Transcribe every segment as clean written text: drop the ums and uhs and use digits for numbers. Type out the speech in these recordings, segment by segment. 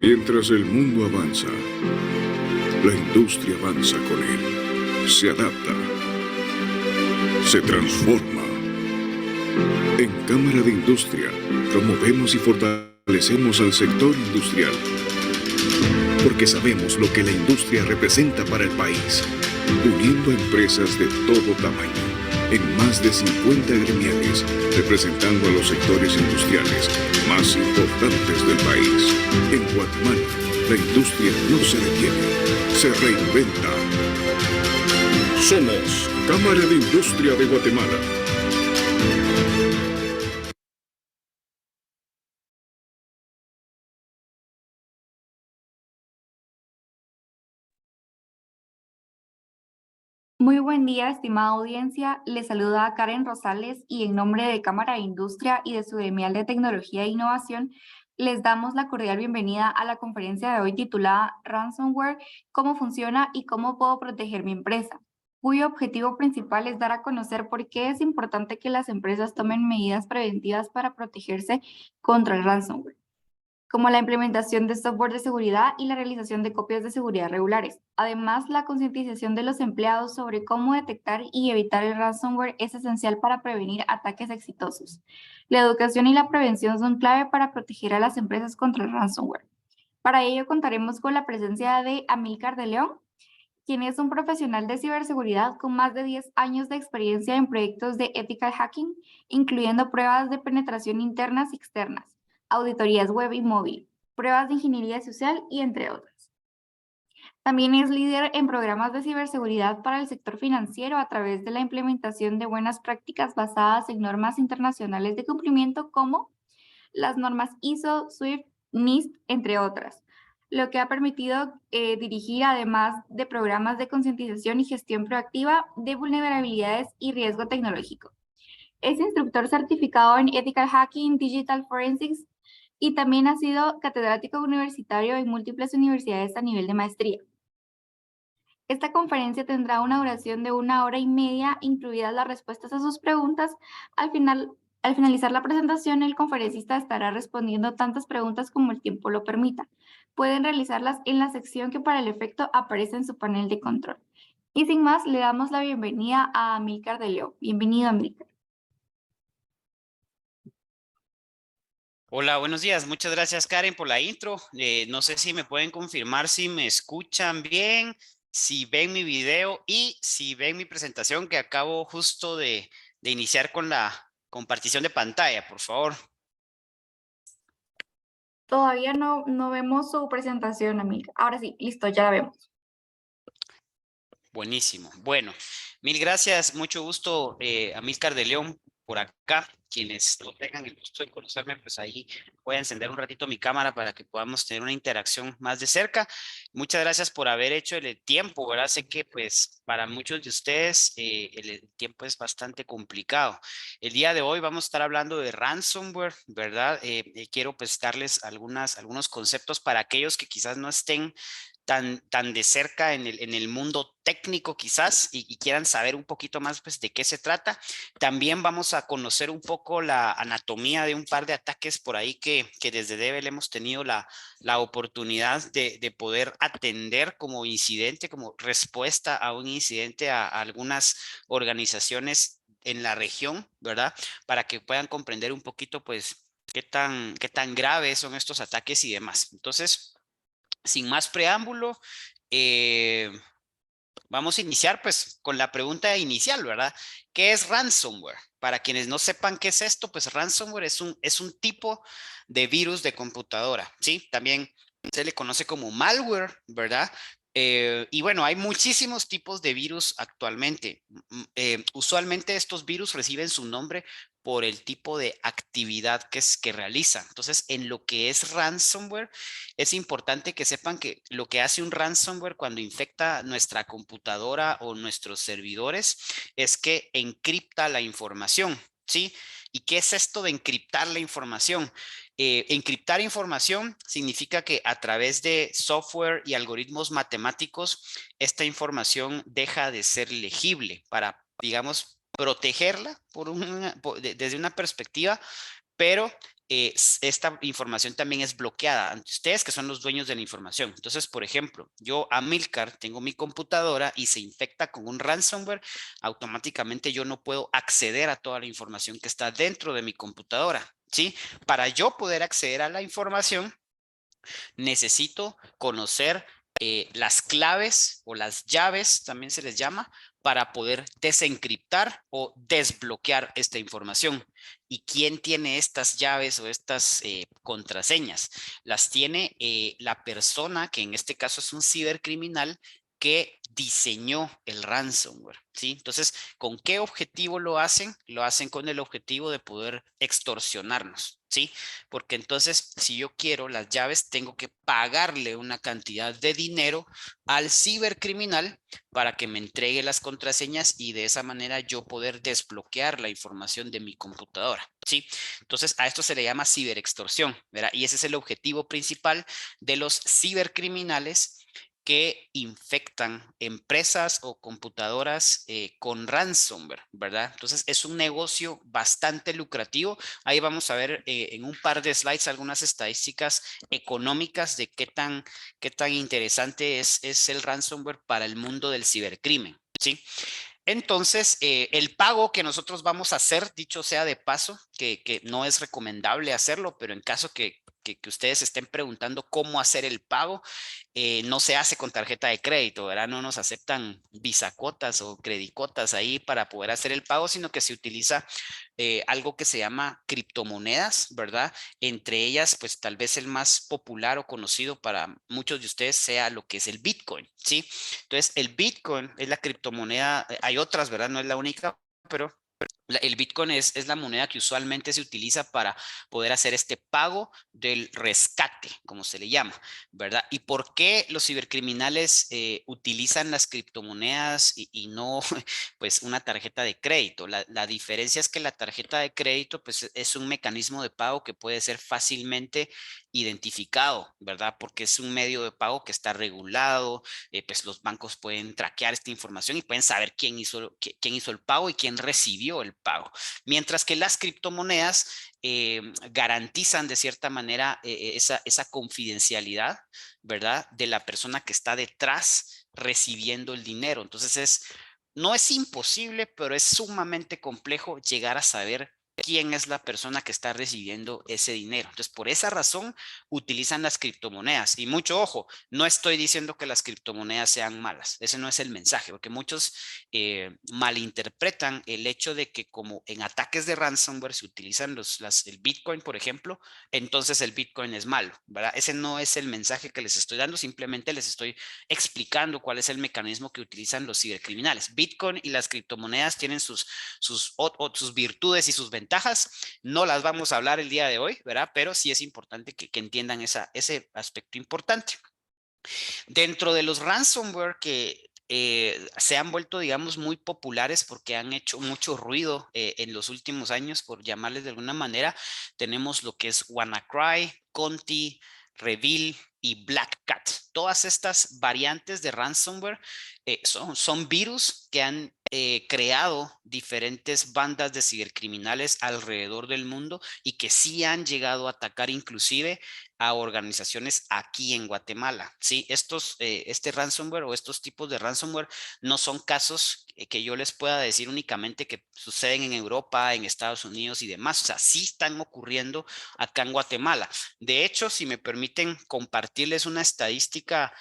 Mientras el mundo avanza, la industria avanza con él. Se adapta. Se transforma. En Cámara de Industria, promovemos y fortalecemos al sector industrial. Porque sabemos lo que la industria representa para el país, uniendo a empresas de todo tamaño, en más de 50 gremiales, representando a los sectores industriales más importantes del país. En Guatemala, la industria no se detiene, se reinventa. Somos Cámara de Industria de Guatemala. Muy buen día, estimada audiencia. Les saluda Karen Rosales y en nombre de Cámara de Industria y de su gremial de Tecnología e Innovación, les damos la cordial bienvenida a la conferencia de hoy titulada Ransomware, cómo funciona y cómo puedo proteger mi empresa, cuyo objetivo principal es dar a conocer por qué es importante que las empresas tomen medidas preventivas para protegerse contra el ransomware, como la implementación de software de seguridad y la realización de copias de seguridad regulares. Además, la concientización de los empleados sobre cómo detectar y evitar el ransomware es esencial para prevenir ataques exitosos. La educación y la prevención son clave para proteger a las empresas contra el ransomware. Para ello contaremos con la presencia de Amílcar de León, quien es un profesional de ciberseguridad con más de 10 años de experiencia en proyectos de ethical hacking, incluyendo pruebas de penetración internas y externas, auditorías web y móvil, pruebas de ingeniería social y entre otras. También es líder en programas de ciberseguridad para el sector financiero a través de la implementación de buenas prácticas basadas en normas internacionales de cumplimiento como las normas ISO, SWIFT, NIST, entre otras, lo que ha permitido dirigir además de programas de concientización y gestión proactiva de vulnerabilidades y riesgo tecnológico. Es instructor certificado en Ethical Hacking, Digital Forensics y también ha sido catedrático universitario en múltiples universidades a nivel de maestría. Esta conferencia tendrá una duración de 1 hora y media, incluidas las respuestas a sus preguntas. Al finalizar la presentación, el conferencista estará respondiendo tantas preguntas como el tiempo lo permita. Pueden realizarlas en la sección que para el efecto aparece en su panel de control. Y sin más, le damos la bienvenida a Amílcar de León. Bienvenido, Amílcar. Hola, buenos días. Muchas gracias, Karen, por la intro. No sé si me pueden confirmar si me escuchan bien, si ven mi video y si ven mi presentación que acabo justo de iniciar con la compartición de pantalla, por favor. Todavía no vemos su presentación, Amílcar. Ahora sí, listo, ya la vemos. Buenísimo. Bueno, mil gracias. Mucho gusto, Amílcar de León, por acá. Quienes no tengan el gusto de conocerme, pues ahí voy a encender un ratito mi cámara para que podamos tener una interacción más de cerca. Muchas gracias por haber hecho el tiempo, ¿verdad? Sé que pues para muchos de ustedes el tiempo es bastante complicado. El día de hoy vamos a estar hablando de ransomware, ¿verdad? Quiero pues darles algunos conceptos para aquellos que quizás no estén tan de cerca en el mundo técnico quizás y quieran saber un poquito más pues de qué se trata. También vamos a conocer un poco la anatomía de un par de ataques por ahí que desde Devel hemos tenido la oportunidad de poder atender como incidente, como respuesta a un incidente a algunas organizaciones en la región, ¿verdad? Para que puedan comprender un poquito pues qué tan graves son estos ataques y demás. Entonces, sin más preámbulo, eh, vamos a iniciar pues con la pregunta inicial, ¿verdad? ¿Qué es ransomware? Para quienes no sepan qué es esto, pues ransomware es un tipo de virus de computadora, ¿sí? También se le conoce como malware, ¿verdad? Y bueno, hay muchísimos tipos de virus actualmente. Usualmente estos virus reciben su nombre por el tipo de actividad que realiza. Entonces, en lo que es ransomware, es importante que sepan que lo que hace un ransomware cuando infecta nuestra computadora o nuestros servidores es que encripta la información, ¿sí? ¿Y qué es esto de encriptar la información? Encriptar información significa que a través de software y algoritmos matemáticos, esta información deja de ser legible para, digamos, protegerla desde una perspectiva, pero esta información también es bloqueada ante ustedes, que son los dueños de la información. Entonces, por ejemplo, yo, Amilcar, tengo mi computadora y se infecta con un ransomware, automáticamente yo no puedo acceder a toda la información que está dentro de mi computadora, ¿sí? Para yo poder acceder a la información, necesito conocer las claves o las llaves, también se les llama, para poder desencriptar o desbloquear esta información. ¿Y quién tiene estas llaves o estas contraseñas? Las tiene la persona, que en este caso es un cibercriminal, que diseñó el ransomware, ¿sí? Entonces, ¿con qué objetivo lo hacen? Lo hacen con el objetivo de poder extorsionarnos, ¿sí? Porque entonces, si yo quiero las llaves, tengo que pagarle una cantidad de dinero al cibercriminal para que me entregue las contraseñas y de esa manera yo poder desbloquear la información de mi computadora, ¿sí? Entonces, a esto se le llama ciberextorsión, ¿verdad? Y ese es el objetivo principal de los cibercriminales que infectan empresas o computadoras con ransomware, ¿verdad? Entonces, es un negocio bastante lucrativo. Ahí vamos a ver en un par de slides algunas estadísticas económicas de qué tan interesante es el ransomware para el mundo del cibercrimen, ¿sí? Entonces, el pago que nosotros vamos a hacer, dicho sea de paso, que no es recomendable hacerlo, pero en caso que ustedes estén preguntando cómo hacer el pago, no se hace con tarjeta de crédito, ¿verdad? No nos aceptan visacotas o credicotas ahí para poder hacer el pago, sino que se utiliza algo que se llama criptomonedas, ¿verdad? Entre ellas, pues tal vez el más popular o conocido para muchos de ustedes sea lo que es el Bitcoin, ¿sí? Entonces, el Bitcoin es la criptomoneda, hay otras, ¿verdad? No es la única, pero el Bitcoin es la moneda que usualmente se utiliza para poder hacer este pago del rescate, como se le llama, ¿verdad? ¿Y por qué los cibercriminales utilizan las criptomonedas y no pues una tarjeta de crédito? La diferencia es que la tarjeta de crédito pues es un mecanismo de pago que puede ser fácilmente identificado, ¿verdad? Porque es un medio de pago que está regulado, pues los bancos pueden traquear esta información y pueden saber quién hizo el pago y quién recibió el pago. Mientras que las criptomonedas garantizan de cierta manera esa confidencialidad, ¿verdad? De la persona que está detrás recibiendo el dinero. Entonces no es imposible, pero es sumamente complejo llegar a saber quién es la persona que está recibiendo ese dinero. Entonces, por esa razón, utilizan las criptomonedas. Y mucho ojo, no estoy diciendo que las criptomonedas sean malas. Ese no es el mensaje, porque muchos malinterpretan el hecho de que como en ataques de ransomware se utilizan el Bitcoin, por ejemplo, entonces el Bitcoin es malo, ¿verdad? Ese no es el mensaje que les estoy dando, simplemente les estoy explicando cuál es el mecanismo que utilizan los cibercriminales. Bitcoin y las criptomonedas tienen sus virtudes y sus ventajas. No las vamos a hablar el día de hoy, ¿verdad? Pero sí es importante que entiendan ese aspecto importante. Dentro de los ransomware que se han vuelto, digamos, muy populares porque han hecho mucho ruido en los últimos años, por llamarles de alguna manera, tenemos lo que es WannaCry, Conti, Reveal y Black Cat. Todas estas variantes de ransomware son virus que han creado diferentes bandas de cibercriminales alrededor del mundo y que sí han llegado a atacar inclusive a organizaciones aquí en Guatemala. Sí, este ransomware o estos tipos de ransomware no son casos que yo les pueda decir únicamente que suceden en Europa, en Estados Unidos y demás. O sea, sí están ocurriendo acá en Guatemala. De hecho, si me permiten compartirles una estadística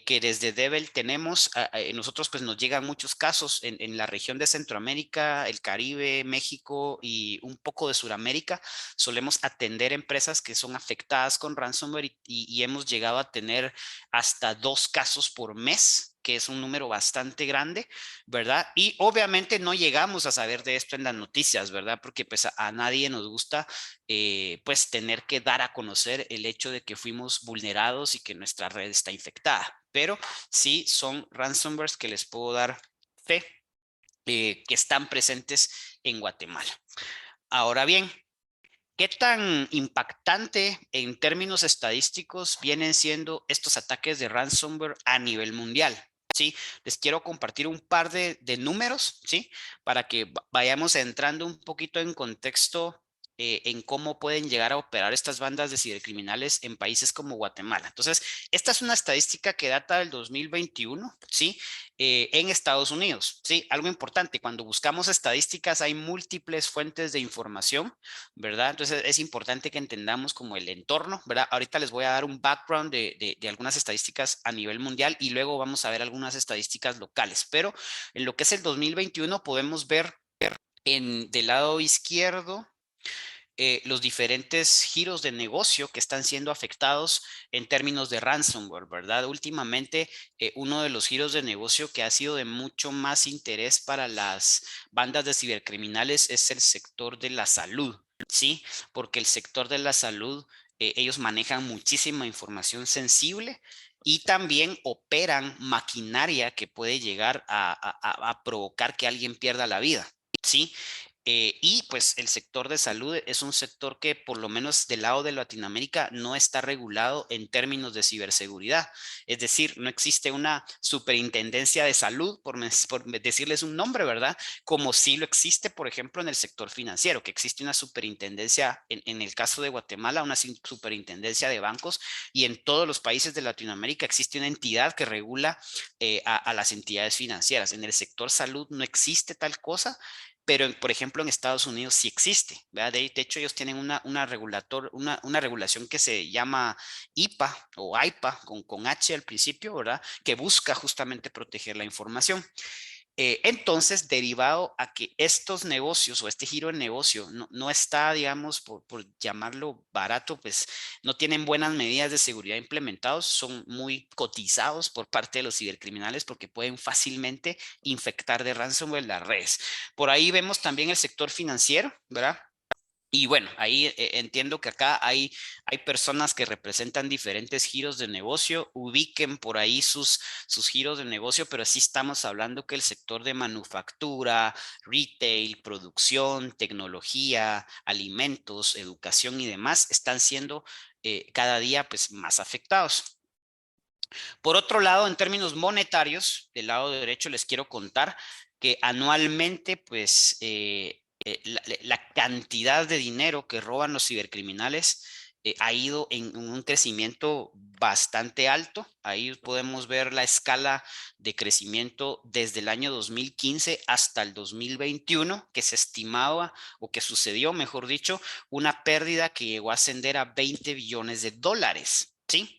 que desde Devel tenemos, nosotros pues nos llegan muchos casos en la región de Centroamérica, el Caribe, México y un poco de Sudamérica. Solemos atender empresas que son afectadas con ransomware y hemos llegado a tener hasta 2 casos por mes, que es un número bastante grande, ¿verdad? Y obviamente no llegamos a saber de esto en las noticias, ¿verdad? Porque pues a nadie nos gusta pues tener que dar a conocer el hecho de que fuimos vulnerados y que nuestra red está infectada. Pero sí son ransomwares que les puedo dar fe que están presentes en Guatemala. Ahora bien, ¿qué tan impactante en términos estadísticos vienen siendo estos ataques de ransomware a nivel mundial? Sí, les quiero compartir un par de números, ¿sí? Para que vayamos entrando un poquito en contexto en cómo pueden llegar a operar estas bandas de cibercriminales en países como Guatemala. Entonces, esta es una estadística que data del 2021, ¿sí? En Estados Unidos, ¿sí? Algo importante, cuando buscamos estadísticas hay múltiples fuentes de información, ¿verdad? Entonces, es importante que entendamos como el entorno, ¿verdad? Ahorita les voy a dar un background de algunas estadísticas a nivel mundial y luego vamos a ver algunas estadísticas locales, pero en lo que es el 2021 podemos ver del lado izquierdo los diferentes giros de negocio que están siendo afectados en términos de ransomware, ¿verdad? Últimamente, uno de los giros de negocio que ha sido de mucho más interés para las bandas de cibercriminales es el sector de la salud, ¿sí? Porque el sector de la salud, ellos manejan muchísima información sensible y también operan maquinaria que puede llegar a provocar que alguien pierda la vida, ¿sí? Y pues el sector de salud es un sector que por lo menos del lado de Latinoamérica no está regulado en términos de ciberseguridad. Es decir, no existe una superintendencia de salud, por decirles un nombre, ¿verdad? Como sí lo existe, por ejemplo, en el sector financiero, que existe una superintendencia, en el caso de Guatemala, una superintendencia de bancos, y en todos los países de Latinoamérica existe una entidad que regula a las entidades financieras. En el sector salud no existe tal cosa, pero por ejemplo en Estados Unidos sí existe, ¿verdad? De hecho ellos tienen una regulación que se llama IPA o AIPA con H al principio, ¿verdad? Que busca justamente proteger la información. Entonces, derivado a que estos negocios o este giro de negocio no está, digamos, por llamarlo barato, pues no tienen buenas medidas de seguridad implementados, son muy cotizados por parte de los cibercriminales porque pueden fácilmente infectar de ransomware las redes. Por ahí vemos también el sector financiero, ¿verdad? Y bueno, ahí entiendo que acá hay personas que representan diferentes giros de negocio, ubiquen por ahí sus giros de negocio, pero sí estamos hablando que el sector de manufactura, retail, producción, tecnología, alimentos, educación y demás están siendo cada día pues más afectados. Por otro lado, en términos monetarios, del lado derecho les quiero contar que anualmente pues la cantidad de dinero que roban los cibercriminales ha ido en un crecimiento bastante alto. Ahí podemos ver la escala de crecimiento desde el año 2015 hasta el 2021, que se estimaba o que sucedió, mejor dicho, una pérdida que llegó a ascender a 20 billones de dólares, ¿sí?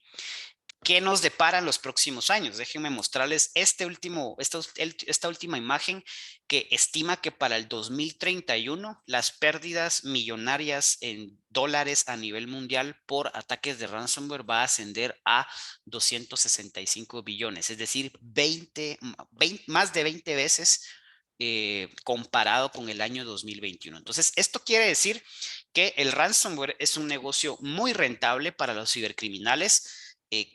¿Qué nos deparan los próximos años? Déjenme mostrarles esta última imagen que estima que para el 2031 las pérdidas millonarias en dólares a nivel mundial por ataques de ransomware va a ascender a 265 billones, es decir, más de 20 veces comparado con el año 2021. Entonces, esto quiere decir que el ransomware es un negocio muy rentable para los cibercriminales,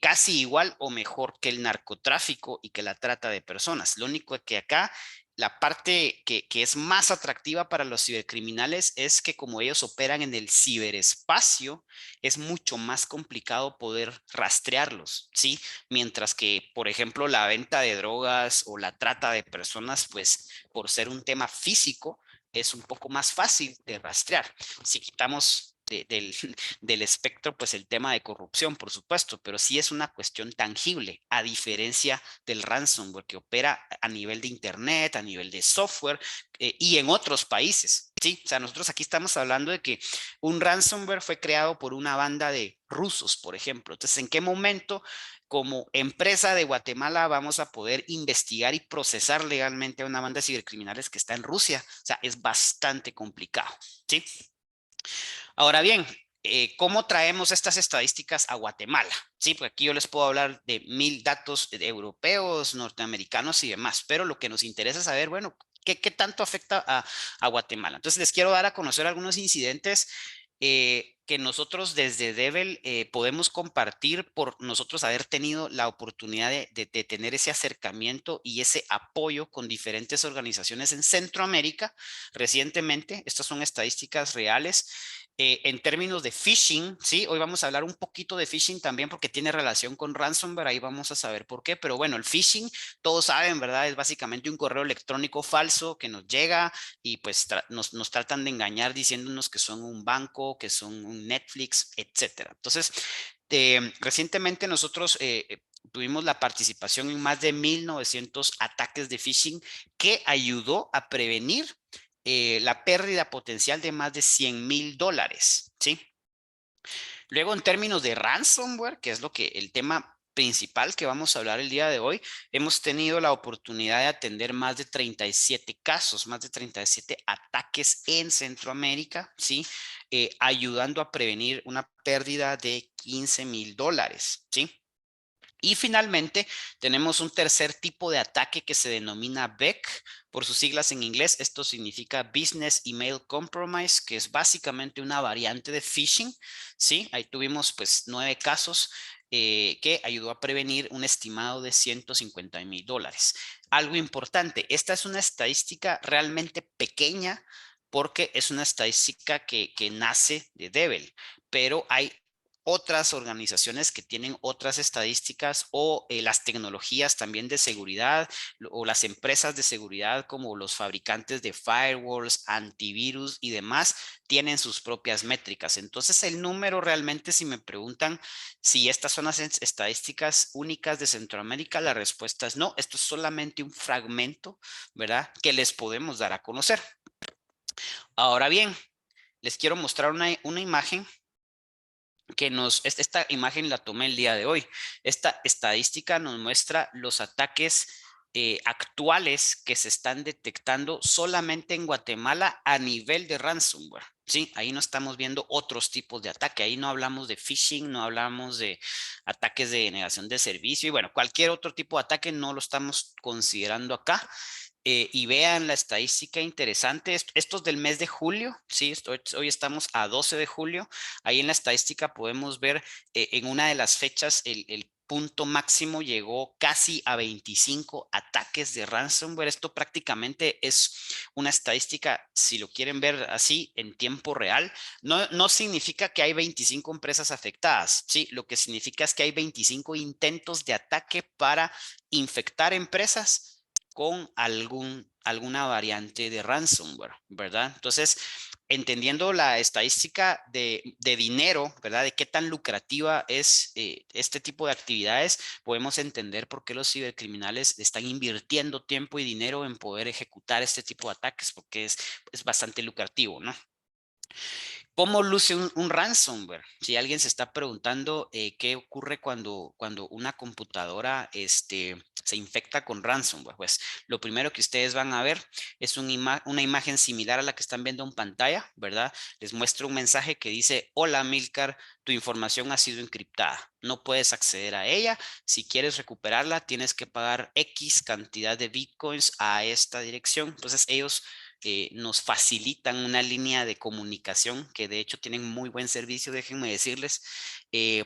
casi igual o mejor que el narcotráfico y que la trata de personas. Lo único es que acá la parte que es más atractiva para los cibercriminales es que como ellos operan en el ciberespacio, es mucho más complicado poder rastrearlos, ¿sí? Mientras que, por ejemplo, la venta de drogas o la trata de personas, pues por ser un tema físico, es un poco más fácil de rastrear. Si quitamos del espectro, pues el tema de corrupción, por supuesto, pero sí es una cuestión tangible, a diferencia del ransomware que opera a nivel de internet, a nivel de software y en otros países. Sí, o sea, nosotros aquí estamos hablando de que un ransomware fue creado por una banda de rusos, por ejemplo. Entonces, ¿en qué momento como empresa de Guatemala vamos a poder investigar y procesar legalmente a una banda de cibercriminales que está en Rusia? O sea, es bastante complicado, ¿sí? Ahora bien, ¿cómo traemos estas estadísticas a Guatemala? Sí, porque aquí yo les puedo hablar de 1000 datos europeos, norteamericanos y demás, pero lo que nos interesa es saber, bueno, ¿qué tanto afecta a Guatemala? Entonces les quiero dar a conocer algunos incidentes que nosotros desde Devel podemos compartir por nosotros haber tenido la oportunidad de tener ese acercamiento y ese apoyo con diferentes organizaciones en Centroamérica recientemente. Estas son estadísticas reales. En términos de phishing, ¿sí? Hoy vamos a hablar un poquito de phishing también porque tiene relación con ransomware, ahí vamos a saber por qué, pero bueno, el phishing, todos saben, ¿verdad? Es básicamente un correo electrónico falso que nos llega y pues nos tratan de engañar diciéndonos que son un banco, que son un Netflix, etcétera. Entonces, recientemente nosotros tuvimos la participación en más de 1,900 ataques de phishing que ayudó a prevenir la pérdida potencial de más de $100,000, ¿sí? Luego, en términos de ransomware, que es el tema principal que vamos a hablar el día de hoy, hemos tenido la oportunidad de atender más de 37 casos, más de 37 ataques en Centroamérica, ¿sí? Ayudando a prevenir una pérdida de $15,000, ¿sí? Y finalmente tenemos un tercer tipo de ataque que se denomina BEC, por sus siglas en inglés. Esto significa Business Email Compromise, que es básicamente una variante de phishing, ¿sí? Ahí tuvimos pues 9 casos que ayudó a prevenir un estimado de $150,000. Algo importante, esta es una estadística realmente pequeña porque es una estadística que nace de Devel, pero hay otras organizaciones que tienen otras estadísticas o las tecnologías también de seguridad o las empresas de seguridad como los fabricantes de firewalls, antivirus y demás tienen sus propias métricas. Entonces el número realmente, si me preguntan si estas son las estadísticas únicas de Centroamérica, la respuesta es no, esto es solamente un fragmento, ¿verdad? Que les podemos dar a conocer. Ahora bien, les quiero mostrar una imagen que esta imagen la tomé el día de hoy. Esta estadística nos muestra los ataques actuales que se están detectando solamente en Guatemala a nivel de ransomware. Sí, ahí no estamos viendo otros tipos de ataque. Ahí no hablamos de phishing, no hablamos de ataques de negación de servicio y bueno, cualquier otro tipo de ataque no lo estamos considerando acá. Y vean la estadística interesante. Esto es del mes de julio, ¿sí? Hoy estamos a 12 de julio. Ahí en la estadística podemos ver en una de las fechas el punto máximo llegó casi a 25 ataques de ransomware. Esto prácticamente es una estadística, si lo quieren ver así, en tiempo real. No significa que hay 25 empresas afectadas, ¿sí? Lo que significa es que hay 25 intentos de ataque para infectar empresas con alguna variante de ransomware, ¿verdad? Entonces, entendiendo la estadística de dinero, ¿verdad? De qué tan lucrativa es este tipo de actividades, podemos entender por qué los cibercriminales están invirtiendo tiempo y dinero en poder ejecutar este tipo de ataques, porque es bastante lucrativo, ¿no? ¿Cómo luce un ransomware? Si alguien se está preguntando qué ocurre cuando una computadora se infecta con ransomware, pues lo primero que ustedes van a ver es una imagen similar a la que están viendo en pantalla, ¿verdad? Les muestro un mensaje que dice, hola Milcar, tu información ha sido encriptada. No puedes acceder a ella. Si quieres recuperarla, tienes que pagar X cantidad de bitcoins a esta dirección. Entonces ellos nos facilitan una línea de comunicación que de hecho tienen muy buen servicio, déjenme decirles,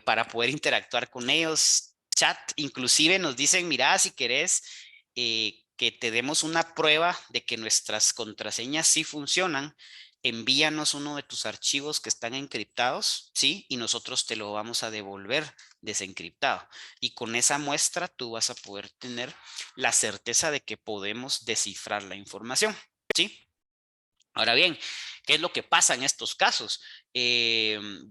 para poder interactuar con ellos. Chat, inclusive nos dicen, mira, si querés que te demos una prueba de que nuestras contraseñas sí funcionan, envíanos uno de tus archivos que están encriptados, ¿sí? Y nosotros te lo vamos a devolver desencriptado. Y con esa muestra tú vas a poder tener la certeza de que podemos descifrar la información, ¿sí? Ahora bien, ¿qué es lo que pasa en estos casos?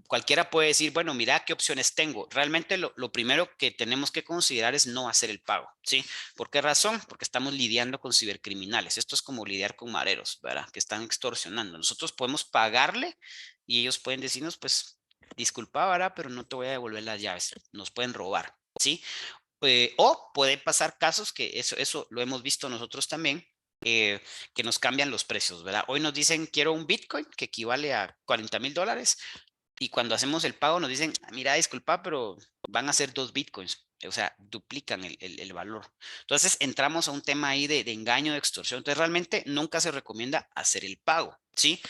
Cualquiera puede decir, bueno, mira qué opciones tengo. Realmente lo primero que tenemos que considerar es no hacer el pago, ¿sí? ¿Por qué razón? Porque estamos lidiando con cibercriminales. Esto es como lidiar con mareros, ¿verdad? Que están extorsionando. Nosotros podemos pagarle y ellos pueden decirnos, pues, disculpa, ¿verdad? Pero no te voy a devolver las llaves. Nos pueden robar, ¿sí? O pueden pasar casos que eso lo hemos visto nosotros también, que nos cambian los precios, ¿verdad? Hoy nos dicen, quiero un Bitcoin que equivale a $40,000 y cuando hacemos el pago nos dicen, mira, disculpa, pero van a ser 2 Bitcoins. O sea, duplican el valor. Entonces entramos a un tema ahí de engaño, de extorsión. Entonces realmente nunca se recomienda hacer el pago, ¿sí?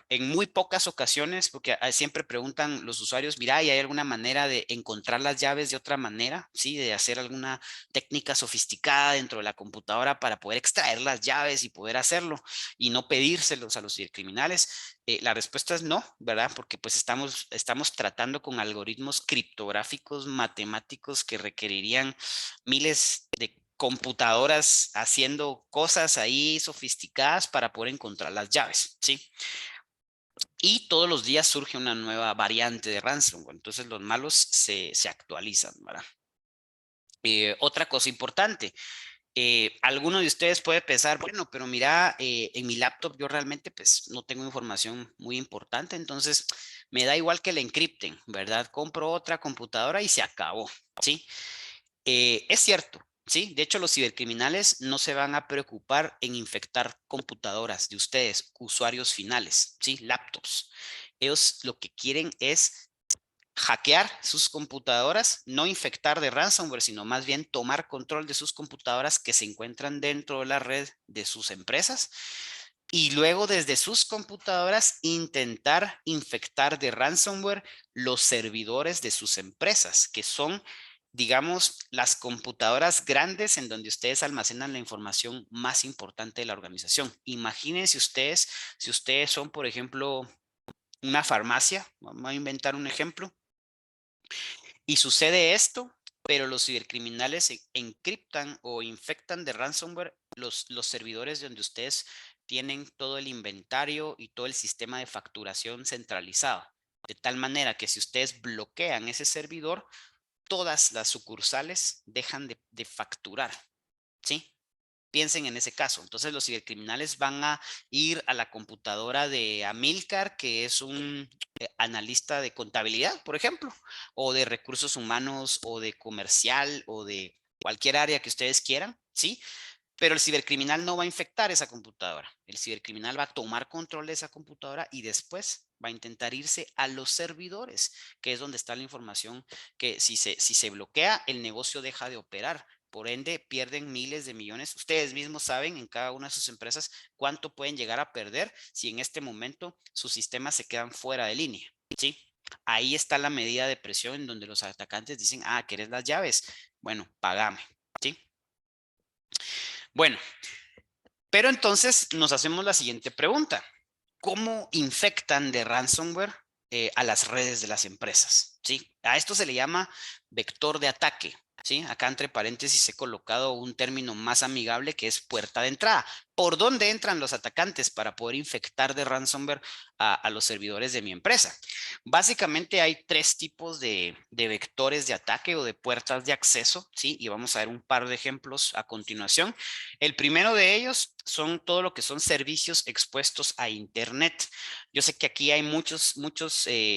en muy pocas ocasiones, porque siempre preguntan los usuarios, mira, ¿y hay alguna manera de encontrar las llaves de otra manera? ¿Sí? De hacer alguna técnica sofisticada dentro de la computadora para poder extraer las llaves y poder hacerlo y no pedírselos a los cibercriminales. La respuesta es no, ¿verdad? Porque pues estamos tratando con algoritmos criptográficos matemáticos que requerirían miles de computadoras haciendo cosas ahí sofisticadas para poder encontrar las llaves, ¿sí? Y todos los días surge una nueva variante de ransomware, entonces los malos se actualizan, ¿verdad? Otra cosa importante, alguno de ustedes puede pensar, bueno, pero mira, en mi laptop yo realmente pues no tengo información muy importante, entonces me da igual que la encripten, ¿verdad? Compro otra computadora y se acabó, ¿sí? Es cierto, ¿sí? De hecho, los cibercriminales no se van a preocupar en infectar computadoras de ustedes, usuarios finales, ¿sí? Laptops. Ellos lo que quieren es hackear sus computadoras, no infectar de ransomware, sino más bien tomar control de sus computadoras que se encuentran dentro de la red de sus empresas y luego desde sus computadoras intentar infectar de ransomware los servidores de sus empresas, que son, digamos, las computadoras grandes en donde ustedes almacenan la información más importante de la organización. Imagínense ustedes, si ustedes son, por ejemplo, una farmacia, vamos a inventar un ejemplo, y sucede esto, pero los cibercriminales encriptan o infectan de ransomware los servidores donde ustedes tienen todo el inventario y todo el sistema de facturación centralizado. De tal manera que si ustedes bloquean ese servidor, todas las sucursales dejan de facturar, ¿sí? Piensen en ese caso. Entonces los cibercriminales van a ir a la computadora de Amilcar, que es un analista de contabilidad, por ejemplo, o de recursos humanos, o de comercial, o de cualquier área que ustedes quieran, ¿sí? Pero el cibercriminal no va a infectar esa computadora. El cibercriminal va a tomar control de esa computadora y después va a intentar irse a los servidores, que es donde está la información que si se bloquea, el negocio deja de operar. Por ende, pierden miles de millones. Ustedes mismos saben en cada una de sus empresas cuánto pueden llegar a perder si en este momento sus sistemas se quedan fuera de línea, ¿sí? Ahí está la medida de presión en donde los atacantes dicen, ah, ¿querés las llaves? Bueno, pagame, ¿sí? Bueno, pero entonces nos hacemos la siguiente pregunta. ¿Cómo infectan de ransomware a las redes de las empresas? ¿Sí? A esto se le llama vector de ataque. ¿Sí? Acá entre paréntesis he colocado un término más amigable que es puerta de entrada. ¿Por dónde entran los atacantes para poder infectar de ransomware a los servidores de mi empresa? Básicamente hay tres tipos de vectores de ataque o de puertas de acceso, ¿sí? Y vamos a ver un par de ejemplos a continuación. El primero de ellos son todo lo que son servicios expuestos a Internet. Yo sé que aquí hay muchos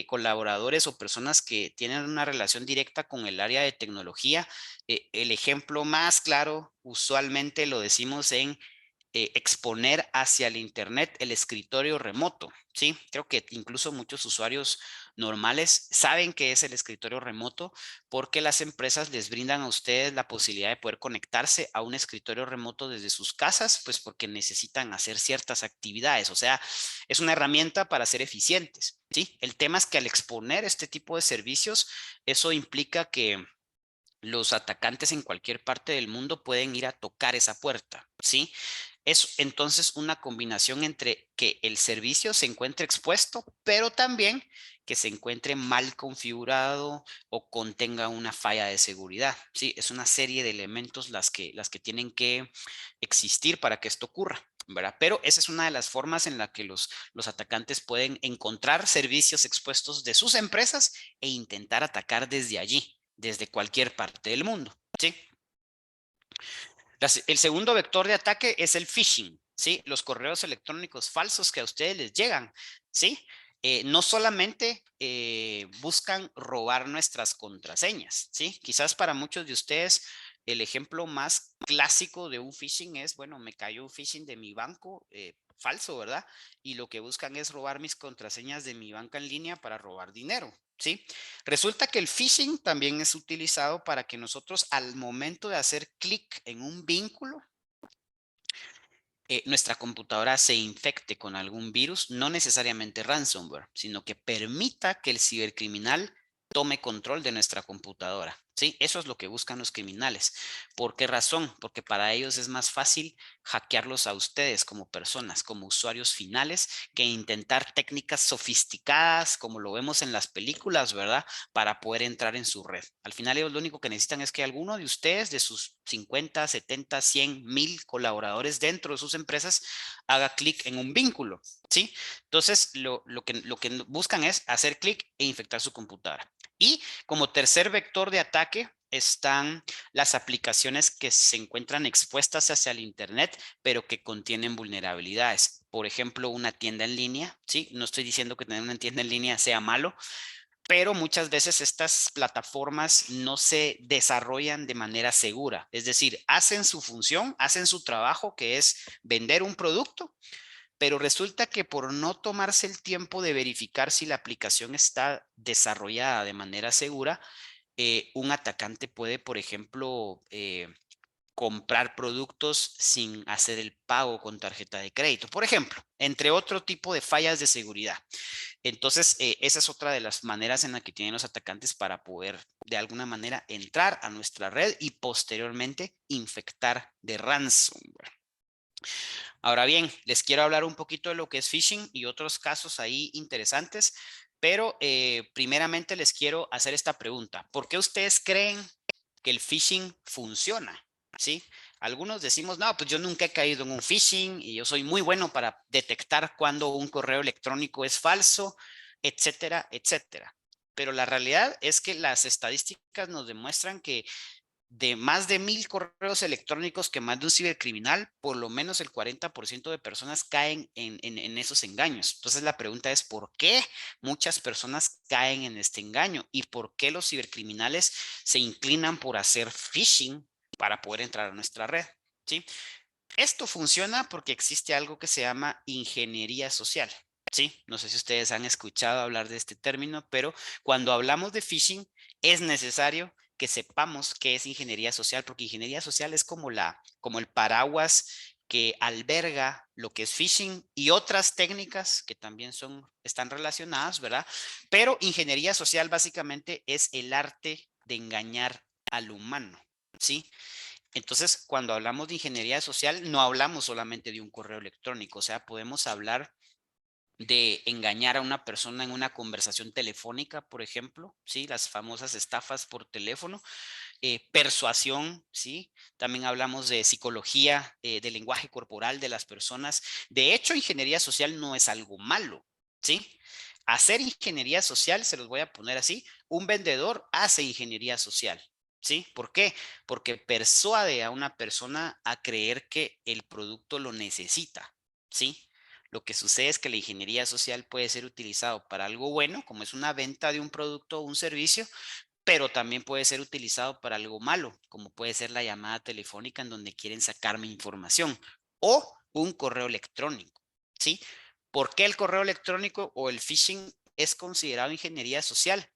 colaboradores o personas que tienen una relación directa con el área de tecnología. El ejemplo más claro, usualmente lo decimos en exponer hacia el Internet el escritorio remoto, ¿sí? Creo que incluso muchos usuarios normales saben qué es el escritorio remoto porque las empresas les brindan a ustedes la posibilidad de poder conectarse a un escritorio remoto desde sus casas, pues porque necesitan hacer ciertas actividades, o sea, es una herramienta para ser eficientes, ¿sí? El tema es que al exponer este tipo de servicios, eso implica que los atacantes en cualquier parte del mundo pueden ir a tocar esa puerta, ¿sí? Es entonces una combinación entre que el servicio se encuentre expuesto, pero también que se encuentre mal configurado o contenga una falla de seguridad. Sí, es una serie de elementos las que tienen que existir para que esto ocurra, ¿verdad? Pero esa es una de las formas en la que los atacantes pueden encontrar servicios expuestos de sus empresas e intentar atacar desde allí, desde cualquier parte del mundo, ¿sí? El segundo vector de ataque es el phishing, ¿sí? Los correos electrónicos falsos que a ustedes les llegan, ¿sí? No solamente buscan robar nuestras contraseñas, ¿sí? Quizás para muchos de ustedes el ejemplo más clásico de un phishing es, bueno, me cayó un phishing de mi banco falso, ¿verdad? Y lo que buscan es robar mis contraseñas de mi banca en línea para robar dinero, ¿sí? Resulta que el phishing también es utilizado para que nosotros al momento de hacer clic en un vínculo, nuestra computadora se infecte con algún virus, no necesariamente ransomware, sino que permita que el cibercriminal tome control de nuestra computadora. ¿Sí? Eso es lo que buscan los criminales. ¿Por qué razón? Porque para ellos es más fácil hackearlos a ustedes como personas, como usuarios finales, que intentar técnicas sofisticadas, como lo vemos en las películas, ¿verdad? Para poder entrar en su red. Al final ellos lo único que necesitan es que alguno de ustedes, de sus 50, 70, 100, 1000 colaboradores dentro de sus empresas, haga clic en un vínculo, ¿sí? Entonces, lo que buscan es hacer clic e infectar su computadora. Y como tercer vector de ataque están las aplicaciones que se encuentran expuestas hacia el Internet, pero que contienen vulnerabilidades. Por ejemplo, una tienda en línea, ¿sí? No estoy diciendo que tener una tienda en línea sea malo, pero muchas veces estas plataformas no se desarrollan de manera segura. Es decir, hacen su función, hacen su trabajo, que es vender un producto, pero resulta que por no tomarse el tiempo de verificar si la aplicación está desarrollada de manera segura, un atacante puede, por ejemplo, comprar productos sin hacer el pago con tarjeta de crédito, por ejemplo, entre otro tipo de fallas de seguridad. Entonces, esa es otra de las maneras en la que tienen los atacantes para poder, de alguna manera, entrar a nuestra red y posteriormente infectar de ransomware. Ahora bien, les quiero hablar un poquito de lo que es phishing y otros casos ahí interesantes, pero primeramente les quiero hacer esta pregunta. ¿Por qué ustedes creen que el phishing funciona? ¿Sí? Algunos decimos, no, pues yo nunca he caído en un phishing y yo soy muy bueno para detectar cuando un correo electrónico es falso, etcétera, etcétera. Pero la realidad es que las estadísticas nos demuestran que de más de 1000 correos electrónicos que manda un cibercriminal, por lo menos el 40% de personas caen en esos engaños. Entonces la pregunta es, ¿por qué muchas personas caen en este engaño? ¿Y por qué los cibercriminales se inclinan por hacer phishing para poder entrar a nuestra red? ¿Sí? Esto funciona porque existe algo que se llama ingeniería social. Sí, no sé si ustedes han escuchado hablar de este término, pero cuando hablamos de phishing es necesario que sepamos qué es ingeniería social, porque ingeniería social es como el paraguas que alberga lo que es phishing y otras técnicas que también están relacionadas, ¿verdad? Pero ingeniería social básicamente es el arte de engañar al humano, ¿sí? Entonces, cuando hablamos de ingeniería social, no hablamos solamente de un correo electrónico, o sea, podemos hablar de engañar a una persona en una conversación telefónica, por ejemplo, ¿sí? Las famosas estafas por teléfono, persuasión, ¿sí? También hablamos de psicología, del lenguaje corporal de las personas. De hecho, ingeniería social no es algo malo, ¿sí? Hacer ingeniería social, se los voy a poner así, un vendedor hace ingeniería social. ¿Sí? ¿Por qué? Porque persuade a una persona a creer que el producto lo necesita, ¿sí? Lo que sucede es que la ingeniería social puede ser utilizado para algo bueno, como es una venta de un producto o un servicio, pero también puede ser utilizado para algo malo, como puede ser la llamada telefónica en donde quieren sacarme información o un correo electrónico, ¿sí? ¿Por qué el correo electrónico o el phishing es considerado ingeniería social?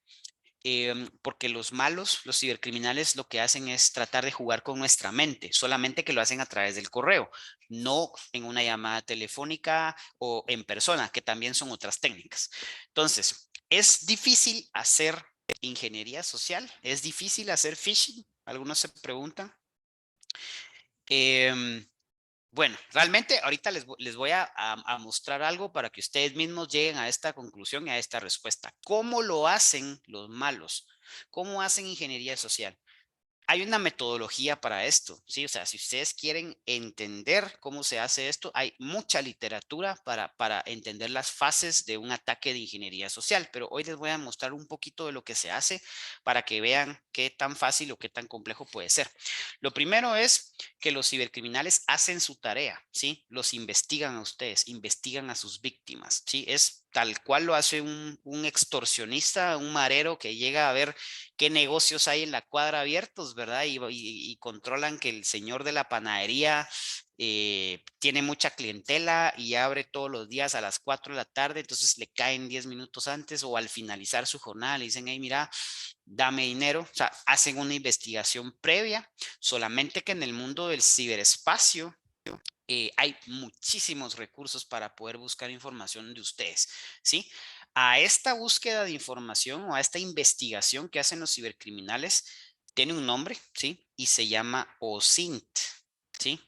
Porque los malos, los cibercriminales, lo que hacen es tratar de jugar con nuestra mente, solamente que lo hacen a través del correo, no en una llamada telefónica o en persona, que también son otras técnicas. Entonces, ¿es difícil hacer ingeniería social? ¿Es difícil hacer phishing? Algunos se preguntan. Em, bueno, realmente ahorita les voy a mostrar algo para que ustedes mismos lleguen a esta conclusión y a esta respuesta. ¿Cómo lo hacen los malos? ¿Cómo hacen ingeniería social? Hay una metodología para esto, ¿sí? O sea, si ustedes quieren entender cómo se hace esto, hay mucha literatura para entender las fases de un ataque de ingeniería social, pero hoy les voy a mostrar un poquito de lo que se hace para que vean qué tan fácil o qué tan complejo puede ser. Lo primero es que los cibercriminales hacen su tarea, ¿sí? Los investigan a ustedes, investigan a sus víctimas, ¿sí? Es tal cual lo hace un extorsionista, un marero que llega a ver qué negocios hay en la cuadra abiertos, ¿verdad? Y controlan que el señor de la panadería tiene mucha clientela y abre todos los días a las 4 de la tarde, entonces le caen 10 minutos antes o al finalizar su jornada le dicen, hey, mira, dame dinero, o sea, hacen una investigación previa, solamente que en el mundo del ciberespacio hay muchísimos recursos para poder buscar información de ustedes, ¿sí? A esta búsqueda de información o a esta investigación que hacen los cibercriminales tiene un nombre, ¿sí? Y se llama OSINT, ¿sí?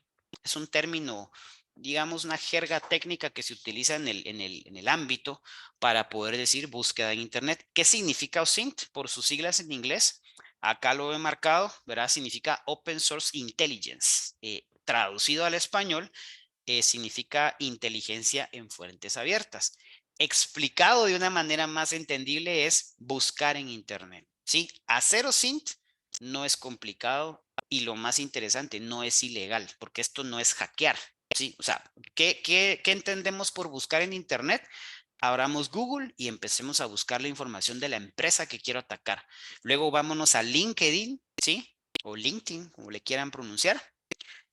Es un término, digamos, una jerga técnica que se utiliza en el ámbito para poder decir búsqueda en Internet. ¿Qué significa OSINT? Por sus siglas en inglés. Acá lo he marcado, ¿verdad? Significa Open Source Intelligence. Traducido al español, significa inteligencia en fuentes abiertas. Explicado de una manera más entendible es buscar en Internet, ¿sí? Hacer OSINT no es complicado y lo más interesante, no es ilegal, porque esto no es hackear, ¿sí? O sea, ¿qué entendemos por buscar en Internet? Abramos Google y empecemos a buscar la información de la empresa que quiero atacar. Luego vámonos a LinkedIn, ¿sí? O LinkedIn, como le quieran pronunciar,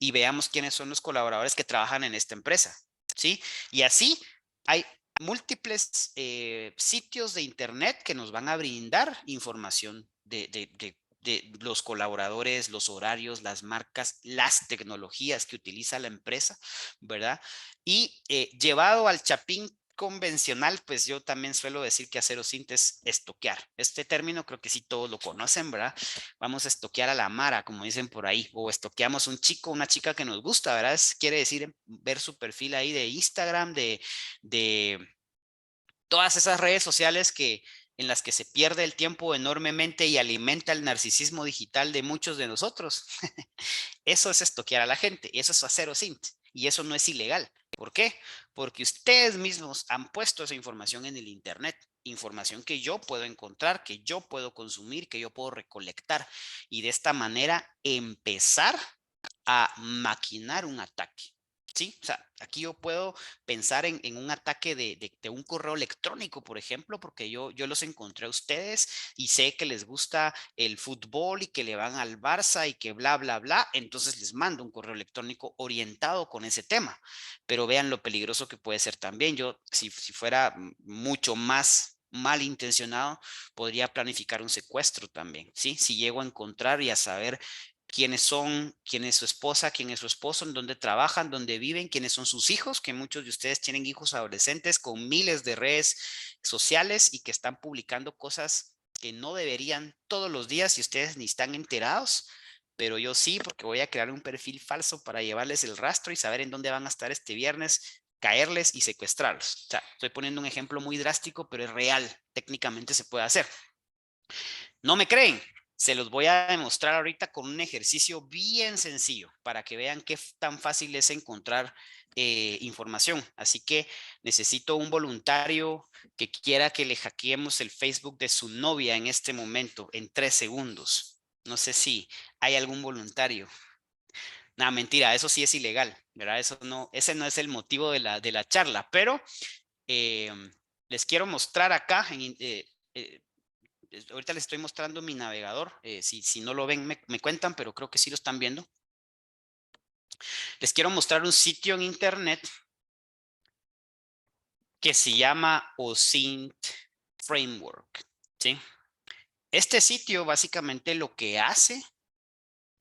y veamos quiénes son los colaboradores que trabajan en esta empresa, ¿sí? Y así hay múltiples sitios de Internet que nos van a brindar información de los colaboradores, los horarios, las marcas, las tecnologías que utiliza la empresa, ¿verdad? Y llevado al chapín convencional, pues yo también suelo decir que hacer OSINT es estoquear. Este término creo que sí todos lo conocen, ¿verdad? Vamos a estoquear a la Mara, como dicen por ahí, o estoqueamos un chico, una chica que nos gusta, ¿verdad? Quiere decir ver su perfil ahí de Instagram, de todas esas redes sociales en las que se pierde el tiempo enormemente y alimenta el narcisismo digital de muchos de nosotros. Eso es estoquear a la gente, eso es hacer OSINT y eso no es ilegal. ¿Por qué? Porque ustedes mismos han puesto esa información en el Internet, información que yo puedo encontrar, que yo puedo consumir, que yo puedo recolectar y de esta manera empezar a maquinar un ataque. ¿Sí? O sea, aquí yo puedo pensar en un ataque de un correo electrónico, por ejemplo, porque yo los encontré a ustedes y sé que les gusta el fútbol y que le van al Barça y que bla, bla, bla. Entonces les mando un correo electrónico orientado con ese tema. Pero vean lo peligroso que puede ser también. Yo, si fuera mucho más malintencionado, podría planificar un secuestro también, ¿sí? Si llego a encontrar y a saber quiénes son, quién es su esposa, quién es su esposo, en dónde trabajan, dónde viven, quiénes son sus hijos, que muchos de ustedes tienen hijos adolescentes con miles de redes sociales y que están publicando cosas que no deberían todos los días y ustedes ni están enterados, pero yo sí, porque voy a crear un perfil falso para llevarles el rastro y saber en dónde van a estar este viernes, caerles y secuestrarlos. O sea, estoy poniendo un ejemplo muy drástico, pero es real, técnicamente se puede hacer. ¿No me creen? Se los voy a demostrar ahorita con un ejercicio bien sencillo para que vean qué tan fácil es encontrar información. Así que necesito un voluntario que quiera que le hackeemos el Facebook de su novia en este momento, en 3 segundos. No sé si hay algún voluntario. Nada, mentira, eso sí es ilegal, ¿verdad? Eso no, ese no es el motivo de la charla, pero eh, les quiero mostrar acá ahorita les estoy mostrando mi navegador. Si no lo ven, me cuentan, pero creo que sí lo están viendo. Les quiero mostrar un sitio en internet que se llama OSINT Framework, ¿sí? Este sitio básicamente lo que hace,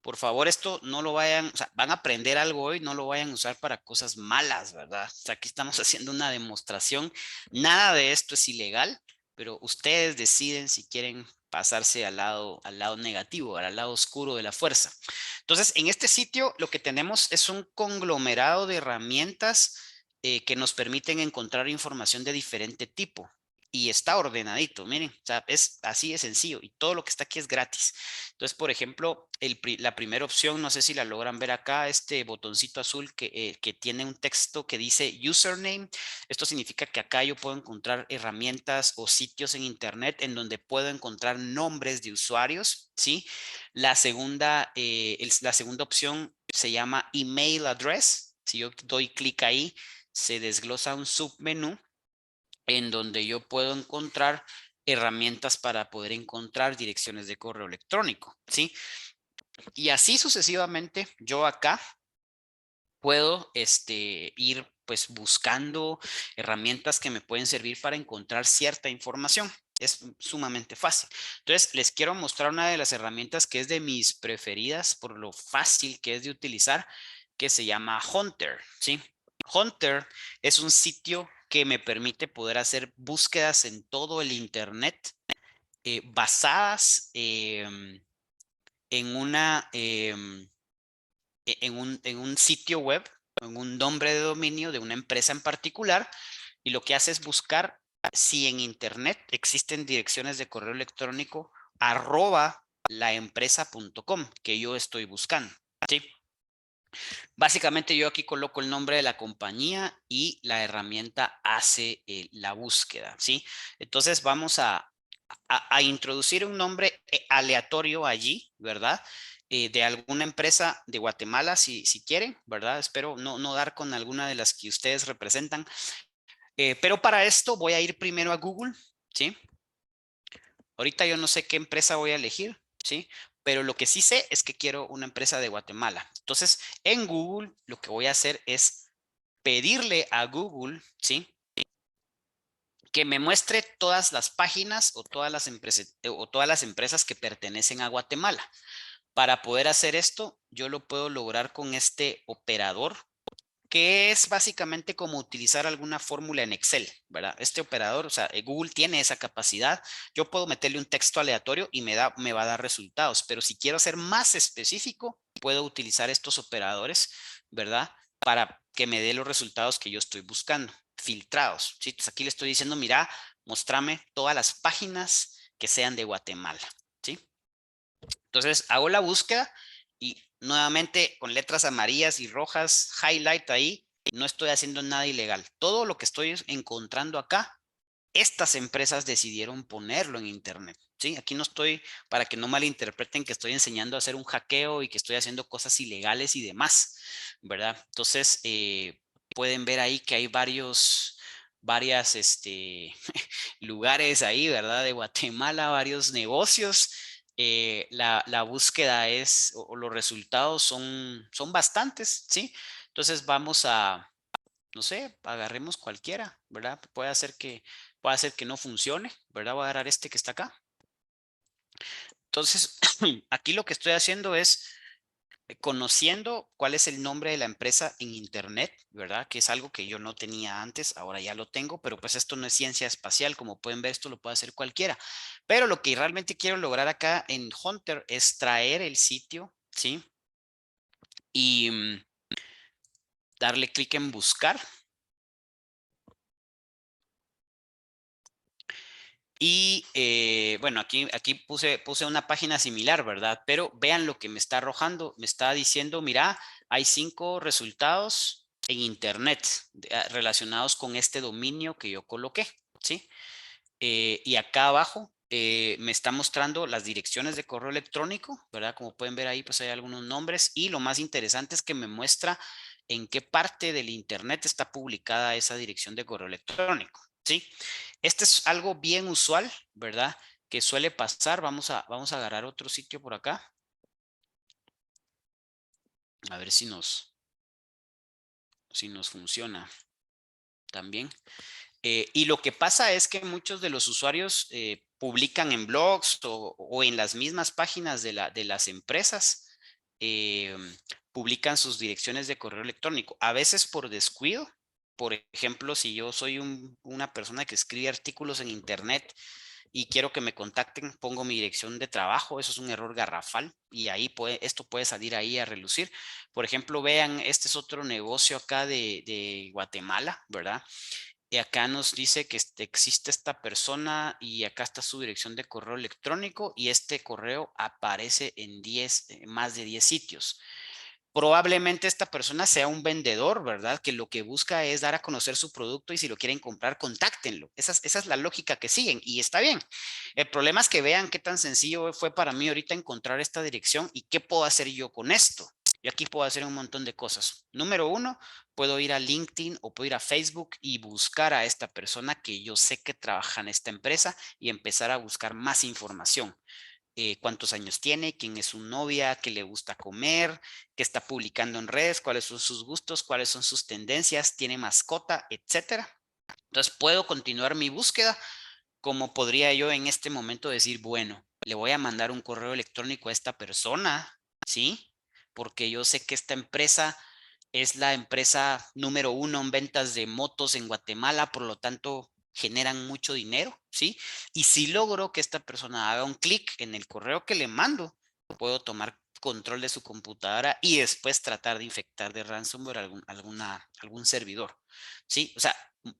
por favor, esto no lo vayan, o sea, van a aprender algo hoy, no lo vayan a usar para cosas malas, ¿verdad? O sea, aquí estamos haciendo una demostración. Nada de esto es ilegal, pero ustedes deciden si quieren pasarse al lado negativo, al lado oscuro de la fuerza. Entonces, en este sitio lo que tenemos es un conglomerado de herramientas que nos permiten encontrar información de diferente tipo. Y está ordenadito, miren, o sea, es así de sencillo y todo lo que está aquí es gratis. Entonces, por ejemplo, la primera opción, no sé si la logran ver acá, este botoncito azul que tiene un texto que dice username. Esto significa que acá yo puedo encontrar herramientas o sitios en internet en donde puedo encontrar nombres de usuarios, ¿sí? La segunda opción se llama email address. Si yo doy clic ahí, se desglosa un submenú en donde yo puedo encontrar herramientas para poder encontrar direcciones de correo electrónico, ¿sí? Y así sucesivamente, yo acá puedo ir pues buscando herramientas que me pueden servir para encontrar cierta información. Es sumamente fácil. Entonces, les quiero mostrar una de las herramientas que es de mis preferidas por lo fácil que es de utilizar. que se llama Hunter, ¿sí? Hunter es un sitio que me permite poder hacer búsquedas en todo el internet basadas en un sitio web, en un nombre de dominio de una empresa en particular, y lo que hace es buscar si en internet existen direcciones de correo electrónico @laempresa.com que yo estoy buscando, ¿sí? Básicamente yo aquí coloco el nombre de la compañía y la herramienta hace la búsqueda, ¿sí? Entonces vamos a introducir un nombre aleatorio allí, ¿verdad? De alguna empresa de Guatemala, si quieren, ¿verdad? Espero no dar con alguna de las que ustedes representan. Pero para esto voy a ir primero a Google, ¿sí? Ahorita yo no sé qué empresa voy a elegir, ¿sí? Pero lo que sí sé es que quiero una empresa de Guatemala. Entonces, en Google lo que voy a hacer es pedirle a Google, ¿sí? Que me muestre todas las páginas o todas las empresas que pertenecen a Guatemala. Para poder hacer esto, yo lo puedo lograr con este operador, que es básicamente como utilizar alguna fórmula en Excel, ¿verdad? Este operador, o sea, Google tiene esa capacidad. Yo puedo meterle un texto aleatorio y me va a dar resultados, pero si quiero ser más específico, puedo utilizar estos operadores, ¿verdad? Para que me dé los resultados que yo estoy buscando, filtrados, ¿sí? Entonces aquí le estoy diciendo, mira, mostrame todas las páginas que sean de Guatemala, ¿sí? Entonces hago la búsqueda y nuevamente con letras amarillas y rojas, highlight ahí, no estoy haciendo nada ilegal. Todo lo que estoy encontrando acá, estas empresas decidieron ponerlo en internet, ¿sí? Aquí no estoy, para que no malinterpreten que estoy enseñando a hacer un hackeo y que estoy haciendo cosas ilegales y demás, ¿verdad? Entonces, pueden ver ahí que hay varias, lugares ahí, ¿verdad? De Guatemala, varios negocios. La búsqueda o los resultados son bastantes, ¿sí? Entonces vamos no sé, agarremos cualquiera, ¿verdad? Puede hacer que no funcione, ¿verdad? Voy a agarrar este que está acá. Entonces, aquí lo que estoy haciendo es conociendo cuál es el nombre de la empresa en internet, ¿verdad? Que es algo que yo no tenía antes, ahora ya lo tengo, pero pues esto no es ciencia espacial, como pueden ver, esto lo puede hacer cualquiera. Pero lo que realmente quiero lograr acá en Hunter es traer el sitio, ¿sí? Y darle clic en buscar. Y bueno, aquí puse una página similar, ¿verdad? Pero vean lo que me está arrojando. Me está diciendo, mira, hay 5 resultados en internet relacionados con este dominio que yo coloqué, ¿sí? Y acá abajo me está mostrando las direcciones de correo electrónico, ¿verdad? Como pueden ver ahí, pues hay algunos nombres. Y lo más interesante es que me muestra en qué parte del internet está publicada esa dirección de correo electrónico, ¿sí? Este es algo bien usual, ¿verdad? Que suele pasar. Vamos a agarrar otro sitio por acá. A ver si nos funciona también. Y lo que pasa es que muchos de los usuarios publican en blogs o en las mismas páginas de las empresas, eh, publican sus direcciones de correo electrónico, a veces por descuido. Por ejemplo, si yo soy una persona que escribe artículos en internet y quiero que me contacten, pongo mi dirección de trabajo, eso es un error garrafal y ahí esto puede salir ahí a relucir. Por ejemplo, vean, este es otro negocio acá de Guatemala, ¿verdad? Y acá nos dice que existe esta persona y acá está su dirección de correo electrónico y este correo aparece en más de 10 sitios. Probablemente esta persona sea un vendedor, ¿verdad? Que lo que busca es dar a conocer su producto y si lo quieren comprar, contáctenlo. Esa es la lógica que siguen y está bien. El problema es que vean qué tan sencillo fue para mí ahorita encontrar esta dirección y qué puedo hacer yo con esto. Yo aquí puedo hacer un montón de cosas. Número 1, puedo ir a LinkedIn o puedo ir a Facebook y buscar a esta persona que yo sé que trabaja en esta empresa y empezar a buscar más información. Cuántos años tiene, quién es su novia, qué le gusta comer, qué está publicando en redes, cuáles son sus gustos, cuáles son sus tendencias, tiene mascota, etcétera. Entonces puedo continuar mi búsqueda, como podría yo en este momento decir, bueno, le voy a mandar un correo electrónico a esta persona, ¿sí? Porque yo sé que esta empresa es la empresa número 1 en ventas de motos en Guatemala, por lo tanto generan mucho dinero, ¿sí? Y si logro que esta persona haga un clic en el correo que le mando, puedo tomar control de su computadora y después tratar de infectar de ransomware algún servidor, ¿sí? O sea,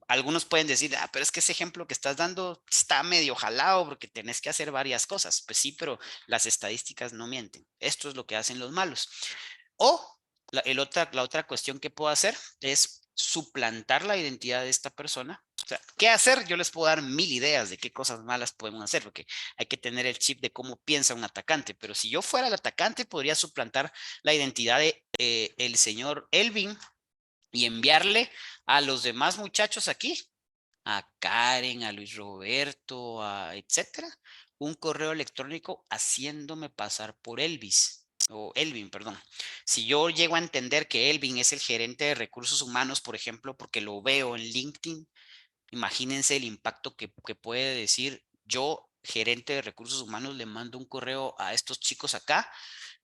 algunos pueden decir, pero es que ese ejemplo que estás dando está medio jalado porque tenés que hacer varias cosas. Pues sí, pero las estadísticas no mienten. Esto es lo que hacen los malos. O la otra cuestión que puedo hacer es suplantar la identidad de esta persona. O sea, ¿qué hacer? Yo les puedo dar 1000 ideas de qué cosas malas podemos hacer, porque hay que tener el chip de cómo piensa un atacante. Pero si yo fuera el atacante, podría suplantar la identidad de el señor Elvin y enviarle a los demás muchachos aquí, a Karen, a Luis Roberto, a etcétera, un correo electrónico haciéndome pasar por Elvis o Elvin, perdón. Si yo llego a entender que Elvin es el gerente de recursos humanos, por ejemplo, porque lo veo en LinkedIn, imagínense el impacto que puede decir yo, gerente de recursos humanos, le mando un correo a estos chicos acá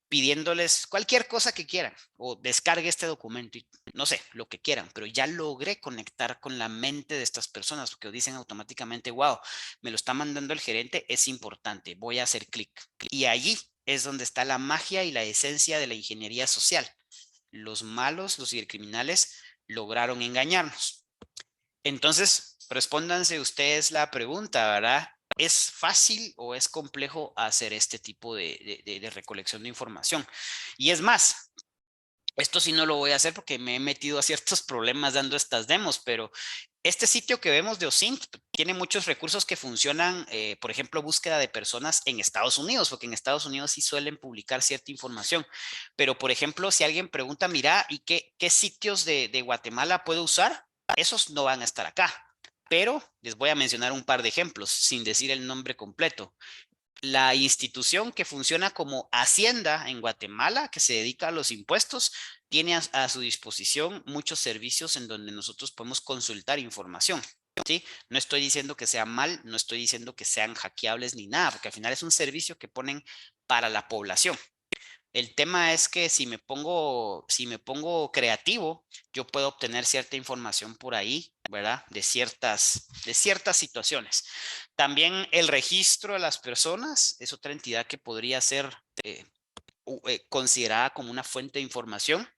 pidiéndoles cualquier cosa que quieran o descargue este documento y no sé, lo que quieran, pero ya logré conectar con la mente de estas personas porque dicen automáticamente, wow, me lo está mandando el gerente, es importante, voy a hacer clic. Y allí es donde está la magia y la esencia de la ingeniería social. Los malos, los cibercriminales, lograron engañarnos. Entonces, respóndanse ustedes la pregunta, ¿verdad? ¿Es fácil o es complejo hacer este tipo de recolección de información? Y es más, esto sí no lo voy a hacer porque me he metido a ciertos problemas dando estas demos, pero este sitio que vemos de OSINT tiene muchos recursos que funcionan, por ejemplo, búsqueda de personas en Estados Unidos, porque en Estados Unidos sí suelen publicar cierta información. Pero, por ejemplo, si alguien pregunta, mira, ¿y qué sitios de Guatemala puedo usar? Esos no van a estar acá. Pero les voy a mencionar un par de ejemplos sin decir el nombre completo. La institución que funciona como Hacienda en Guatemala, que se dedica a los impuestos, tiene a su disposición muchos servicios en donde nosotros podemos consultar información. ¿Sí? No estoy diciendo que sea mal, no estoy diciendo que sean hackeables ni nada, porque al final es un servicio que ponen para la población. El tema es que si me pongo creativo, yo puedo obtener cierta información por ahí, ¿verdad? De ciertas situaciones. También el registro de las personas es otra entidad que podría ser considerada como una fuente de información.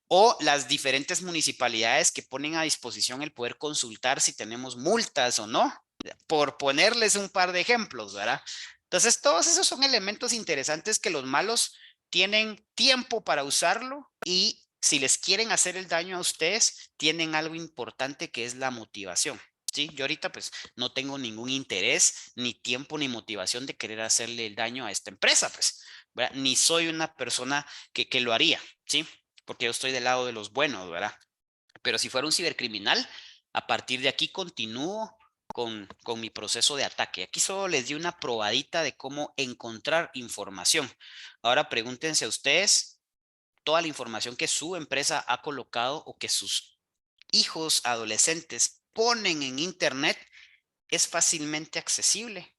O las diferentes municipalidades que ponen a disposición el poder consultar si tenemos multas o no, por ponerles un par de ejemplos, ¿verdad? Entonces, todos esos son elementos interesantes que los malos tienen tiempo para usarlo y si les quieren hacer el daño a ustedes, tienen algo importante que es la motivación. Sí, yo ahorita pues no tengo ningún interés, ni tiempo, ni motivación de querer hacerle el daño a esta empresa, pues, ¿verdad? Ni soy una persona que lo haría, ¿sí? Porque yo estoy del lado de los buenos, ¿verdad? Pero si fuera un cibercriminal, a partir de aquí continúo con mi proceso de ataque. Aquí solo les di una probadita de cómo encontrar información. Ahora pregúntense a ustedes toda la información que su empresa ha colocado o que sus hijos adolescentes ponen en internet es fácilmente accesible.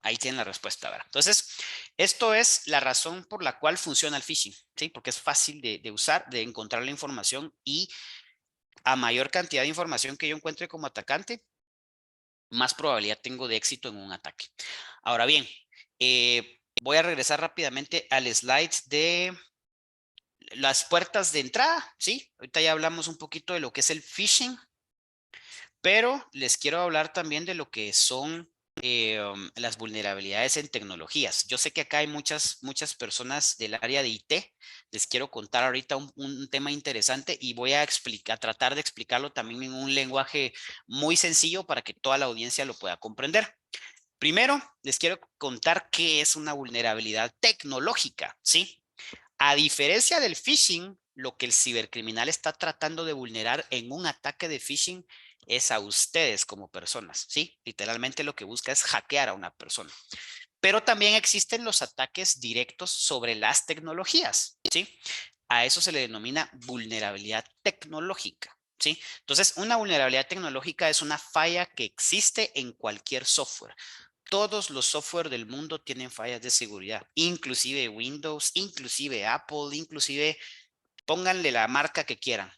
Ahí tienen la respuesta, ¿verdad? Entonces, esto es la razón por la cual funciona el phishing, ¿sí? Porque es fácil de usar, de encontrar la información y a mayor cantidad de información que yo encuentre como atacante, más probabilidad tengo de éxito en un ataque. Ahora bien, voy a regresar rápidamente al slide de las puertas de entrada, ¿sí? Ahorita ya hablamos un poquito de lo que es el phishing, pero les quiero hablar también de lo que son las vulnerabilidades en tecnologías. Yo sé que acá hay muchas personas del área de IT. Les quiero contar ahorita un tema interesante y voy a tratar de explicarlo también en un lenguaje muy sencillo para que toda la audiencia lo pueda comprender. Primero, les quiero contar qué es una vulnerabilidad tecnológica, ¿sí? A diferencia del phishing, lo que el cibercriminal está tratando de vulnerar en un ataque de phishing es a ustedes como personas, ¿sí? Literalmente lo que busca es hackear a una persona. Pero también existen los ataques directos sobre las tecnologías, ¿sí? A eso se le denomina vulnerabilidad tecnológica, ¿sí? Entonces, una vulnerabilidad tecnológica es una falla que existe en cualquier software. Todos los software del mundo tienen fallas de seguridad, inclusive Windows, inclusive Apple, inclusive pónganle la marca que quieran.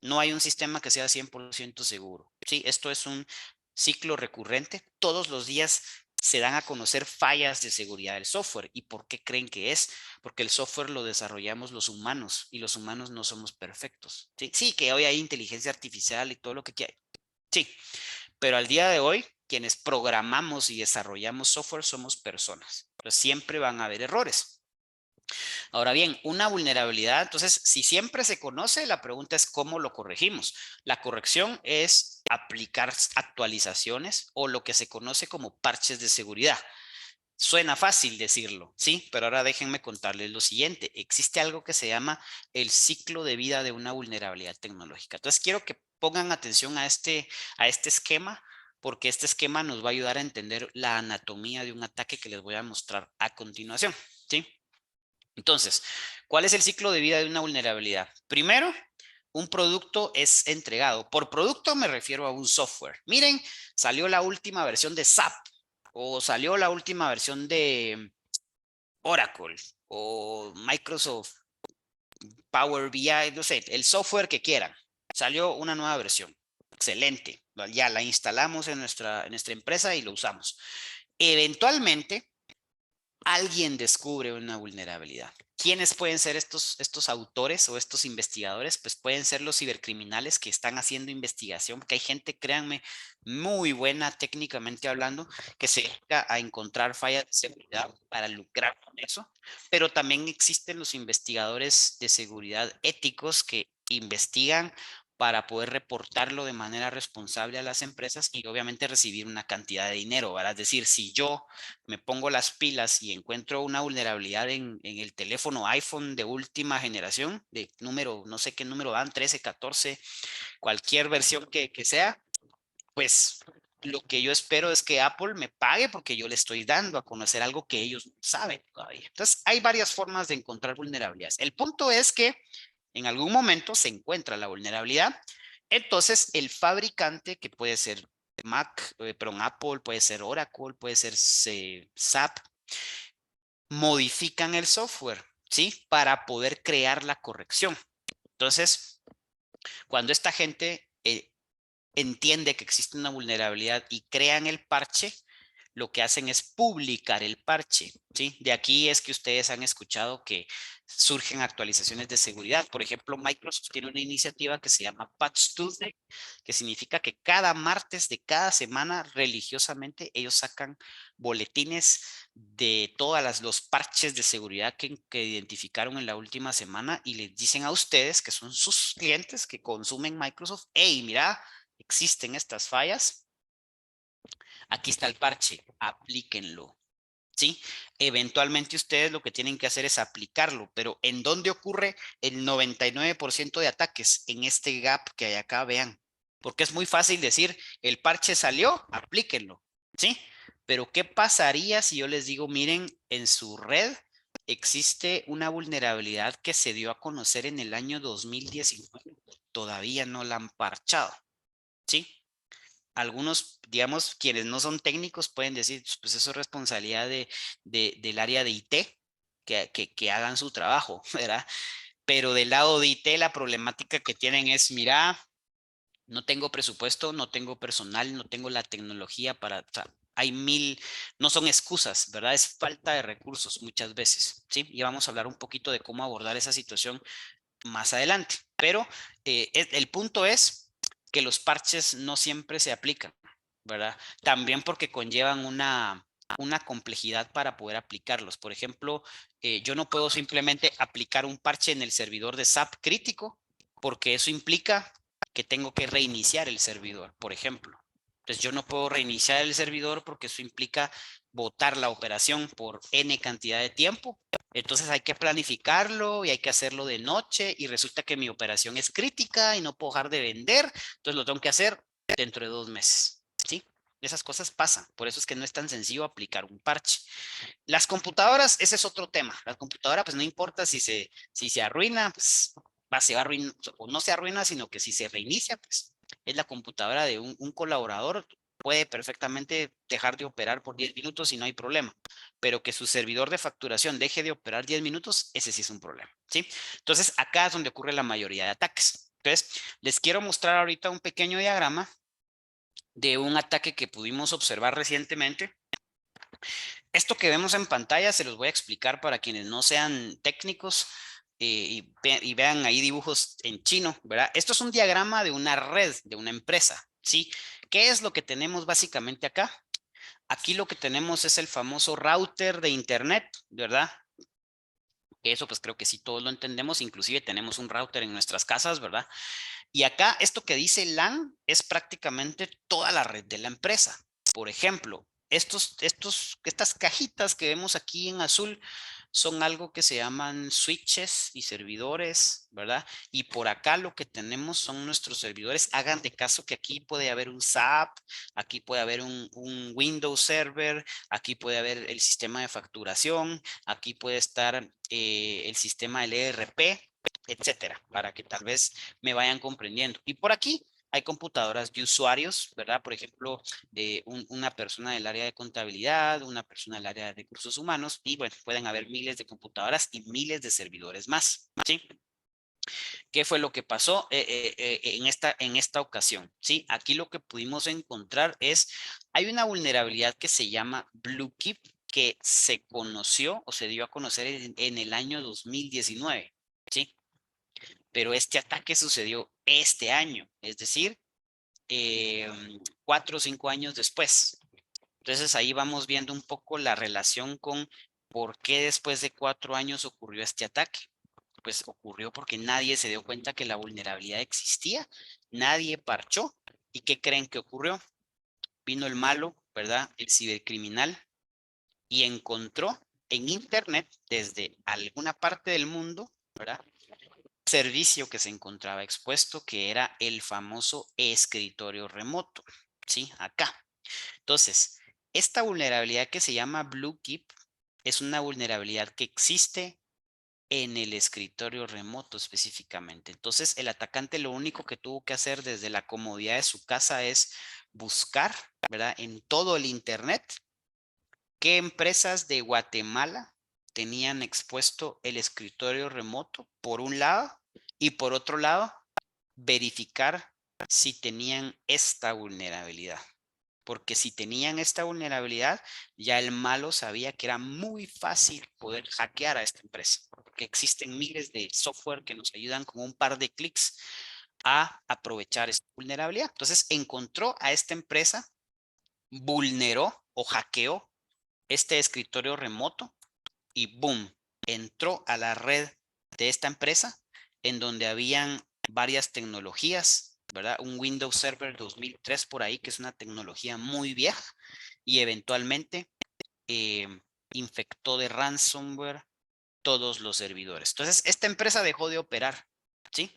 No hay un sistema que sea 100% seguro. Sí, esto es un ciclo recurrente. Todos los días se dan a conocer fallas de seguridad del software. ¿Y por qué creen que es? Porque el software lo desarrollamos los humanos y los humanos no somos perfectos. Sí, sí, que hoy hay inteligencia artificial y todo lo que quiera. Sí, pero al día de hoy, quienes programamos y desarrollamos software somos personas. Pero siempre van a haber errores. Ahora bien, una vulnerabilidad, entonces, si siempre se conoce, la pregunta es cómo lo corregimos. La corrección es aplicar actualizaciones o lo que se conoce como parches de seguridad. Suena fácil decirlo, ¿sí? Pero ahora déjenme contarles lo siguiente. Existe algo que se llama el ciclo de vida de una vulnerabilidad tecnológica. Entonces, quiero que pongan atención a este esquema, porque este esquema nos va a ayudar a entender la anatomía de un ataque que les voy a mostrar a continuación, ¿sí? Entonces, ¿cuál es el ciclo de vida de una vulnerabilidad? Primero, un producto es entregado. Por producto me refiero a un software. Miren, salió la última versión de SAP o salió la última versión de Oracle o Microsoft Power BI, no sé, el software que quieran. Salió una nueva versión. Excelente. Ya la instalamos en nuestra empresa y lo usamos. Eventualmente, alguien descubre una vulnerabilidad. ¿Quiénes pueden ser estos autores o estos investigadores? Pues pueden ser los cibercriminales que están haciendo investigación, porque hay gente, créanme, muy buena técnicamente hablando, que se dedica a encontrar fallas de seguridad para lucrar con eso, pero también existen los investigadores de seguridad éticos que investigan para poder reportarlo de manera responsable a las empresas y obviamente recibir una cantidad de dinero, ¿verdad? Es decir, si yo me pongo las pilas y encuentro una vulnerabilidad en el teléfono iPhone de última generación, de número, no sé qué número dan, 13, 14, cualquier versión que sea, pues lo que yo espero es que Apple me pague porque yo le estoy dando a conocer algo que ellos no saben todavía. Entonces, hay varias formas de encontrar vulnerabilidades. El punto es que en algún momento se encuentra la vulnerabilidad. Entonces, el fabricante, que puede ser Mac, perdón, Apple, puede ser Oracle, puede ser SAP, modifican el software, ¿sí? Para poder crear la corrección. Entonces, cuando esta gente entiende que existe una vulnerabilidad y crean el parche, lo que hacen es publicar el parche, ¿sí? De aquí es que ustedes han escuchado que surgen actualizaciones de seguridad. Por ejemplo, Microsoft tiene una iniciativa que se llama Patch Tuesday, que significa que cada martes de cada semana, religiosamente, ellos sacan boletines de todas los parches de seguridad que identificaron en la última semana y les dicen a ustedes, que son sus clientes que consumen Microsoft, hey, mira, existen estas fallas, aquí está el parche, aplíquenlo, ¿sí? Eventualmente ustedes lo que tienen que hacer es aplicarlo, pero ¿en dónde ocurre el 99% de ataques? En este gap que hay acá, vean, porque es muy fácil decir, el parche salió, aplíquenlo, ¿sí? Pero ¿qué pasaría si yo les digo, miren, en su red existe una vulnerabilidad que se dio a conocer en el año 2019, todavía no la han parchado, ¿sí? Algunos, digamos, quienes no son técnicos pueden decir, pues eso es responsabilidad del área de IT, que hagan su trabajo, ¿verdad? Pero del lado de IT la problemática que tienen es, mira, no tengo presupuesto, no tengo personal, no tengo la tecnología para, o sea, hay no son excusas, ¿verdad? Es falta de recursos muchas veces, ¿sí? Y vamos a hablar un poquito de cómo abordar esa situación más adelante. Pero el punto es que los parches no siempre se aplican, ¿verdad? También porque conllevan una complejidad para poder aplicarlos. Por ejemplo, yo no puedo simplemente aplicar un parche en el servidor de SAP crítico porque eso implica que tengo que reiniciar el servidor, por ejemplo. Entonces yo no puedo reiniciar el servidor porque eso implica botar la operación por N cantidad de tiempo. Entonces hay que planificarlo y hay que hacerlo de noche y resulta que mi operación es crítica y no puedo dejar de vender, entonces lo tengo que hacer dentro de 2 meses, ¿sí? Esas cosas pasan, por eso es que no es tan sencillo aplicar un parche. Las computadoras, ese es otro tema. La computadora, pues no importa si se arruina, pues se va a arruinar, o no se arruina, sino que si se reinicia, pues es la computadora de un colaborador, puede perfectamente dejar de operar por 10 minutos y no hay problema. Pero que su servidor de facturación deje de operar 10 minutos, ese sí es un problema, ¿sí? Entonces, acá es donde ocurre la mayoría de ataques. Entonces, les quiero mostrar ahorita un pequeño diagrama de un ataque que pudimos observar recientemente. Esto que vemos en pantalla se los voy a explicar para quienes no sean técnicos y vean ahí dibujos en chino, ¿verdad? Esto es un diagrama de una red, de una empresa, ¿sí? ¿Qué es lo que tenemos básicamente acá? Aquí lo que tenemos es el famoso router de internet, ¿verdad? Eso pues creo que sí todos lo entendemos, inclusive tenemos un router en nuestras casas, ¿verdad? Y acá esto que dice LAN es prácticamente toda la red de la empresa. Por ejemplo, estas cajitas que vemos aquí en azul son algo que se llaman switches y servidores, ¿verdad? Y por acá lo que tenemos son nuestros servidores. Hagan de caso que aquí puede haber un SAP, aquí puede haber un Windows Server, aquí puede haber el sistema de facturación, aquí puede estar el sistema del ERP, etcétera, para que tal vez me vayan comprendiendo. Y por aquí hay computadoras de usuarios, ¿verdad? Por ejemplo, una persona del área de contabilidad, una persona del área de recursos humanos, y bueno, pueden haber miles de computadoras y miles de servidores más, ¿sí? ¿Qué fue lo que pasó en esta ocasión? ¿Sí? Aquí lo que pudimos encontrar es, hay una vulnerabilidad que se llama BlueKeep, que se conoció o se dio a conocer en el año 2019, ¿sí? Pero este ataque sucedió este año, es decir, 4 o 5 años después. Entonces ahí vamos viendo un poco la relación con por qué después de 4 años ocurrió este ataque. Pues ocurrió porque nadie se dio cuenta que la vulnerabilidad existía, nadie parchó. ¿Y qué creen que ocurrió? Vino el malo, ¿verdad? El cibercriminal y encontró en internet desde alguna parte del mundo, ¿verdad? Servicio que se encontraba expuesto, que era el famoso escritorio remoto, ¿sí? Acá. Entonces, esta vulnerabilidad que se llama BlueKeep es una vulnerabilidad que existe en el escritorio remoto específicamente. Entonces, el atacante lo único que tuvo que hacer desde la comodidad de su casa es buscar, ¿verdad? En todo el internet, qué empresas de Guatemala tenían expuesto el escritorio remoto, por un lado, y por otro lado, verificar si tenían esta vulnerabilidad. Porque si tenían esta vulnerabilidad, ya el malo sabía que era muy fácil poder hackear a esta empresa, porque existen miles de software que nos ayudan con un par de clics a aprovechar esta vulnerabilidad. Entonces encontró a esta empresa, vulneró o hackeó este escritorio remoto y boom, entró a la red de esta empresa en donde habían varias tecnologías, ¿verdad? Un Windows Server 2003 por ahí, que es una tecnología muy vieja, y eventualmente eh, infectó de ransomware todos los servidores. Entonces, esta empresa dejó de operar, ¿sí?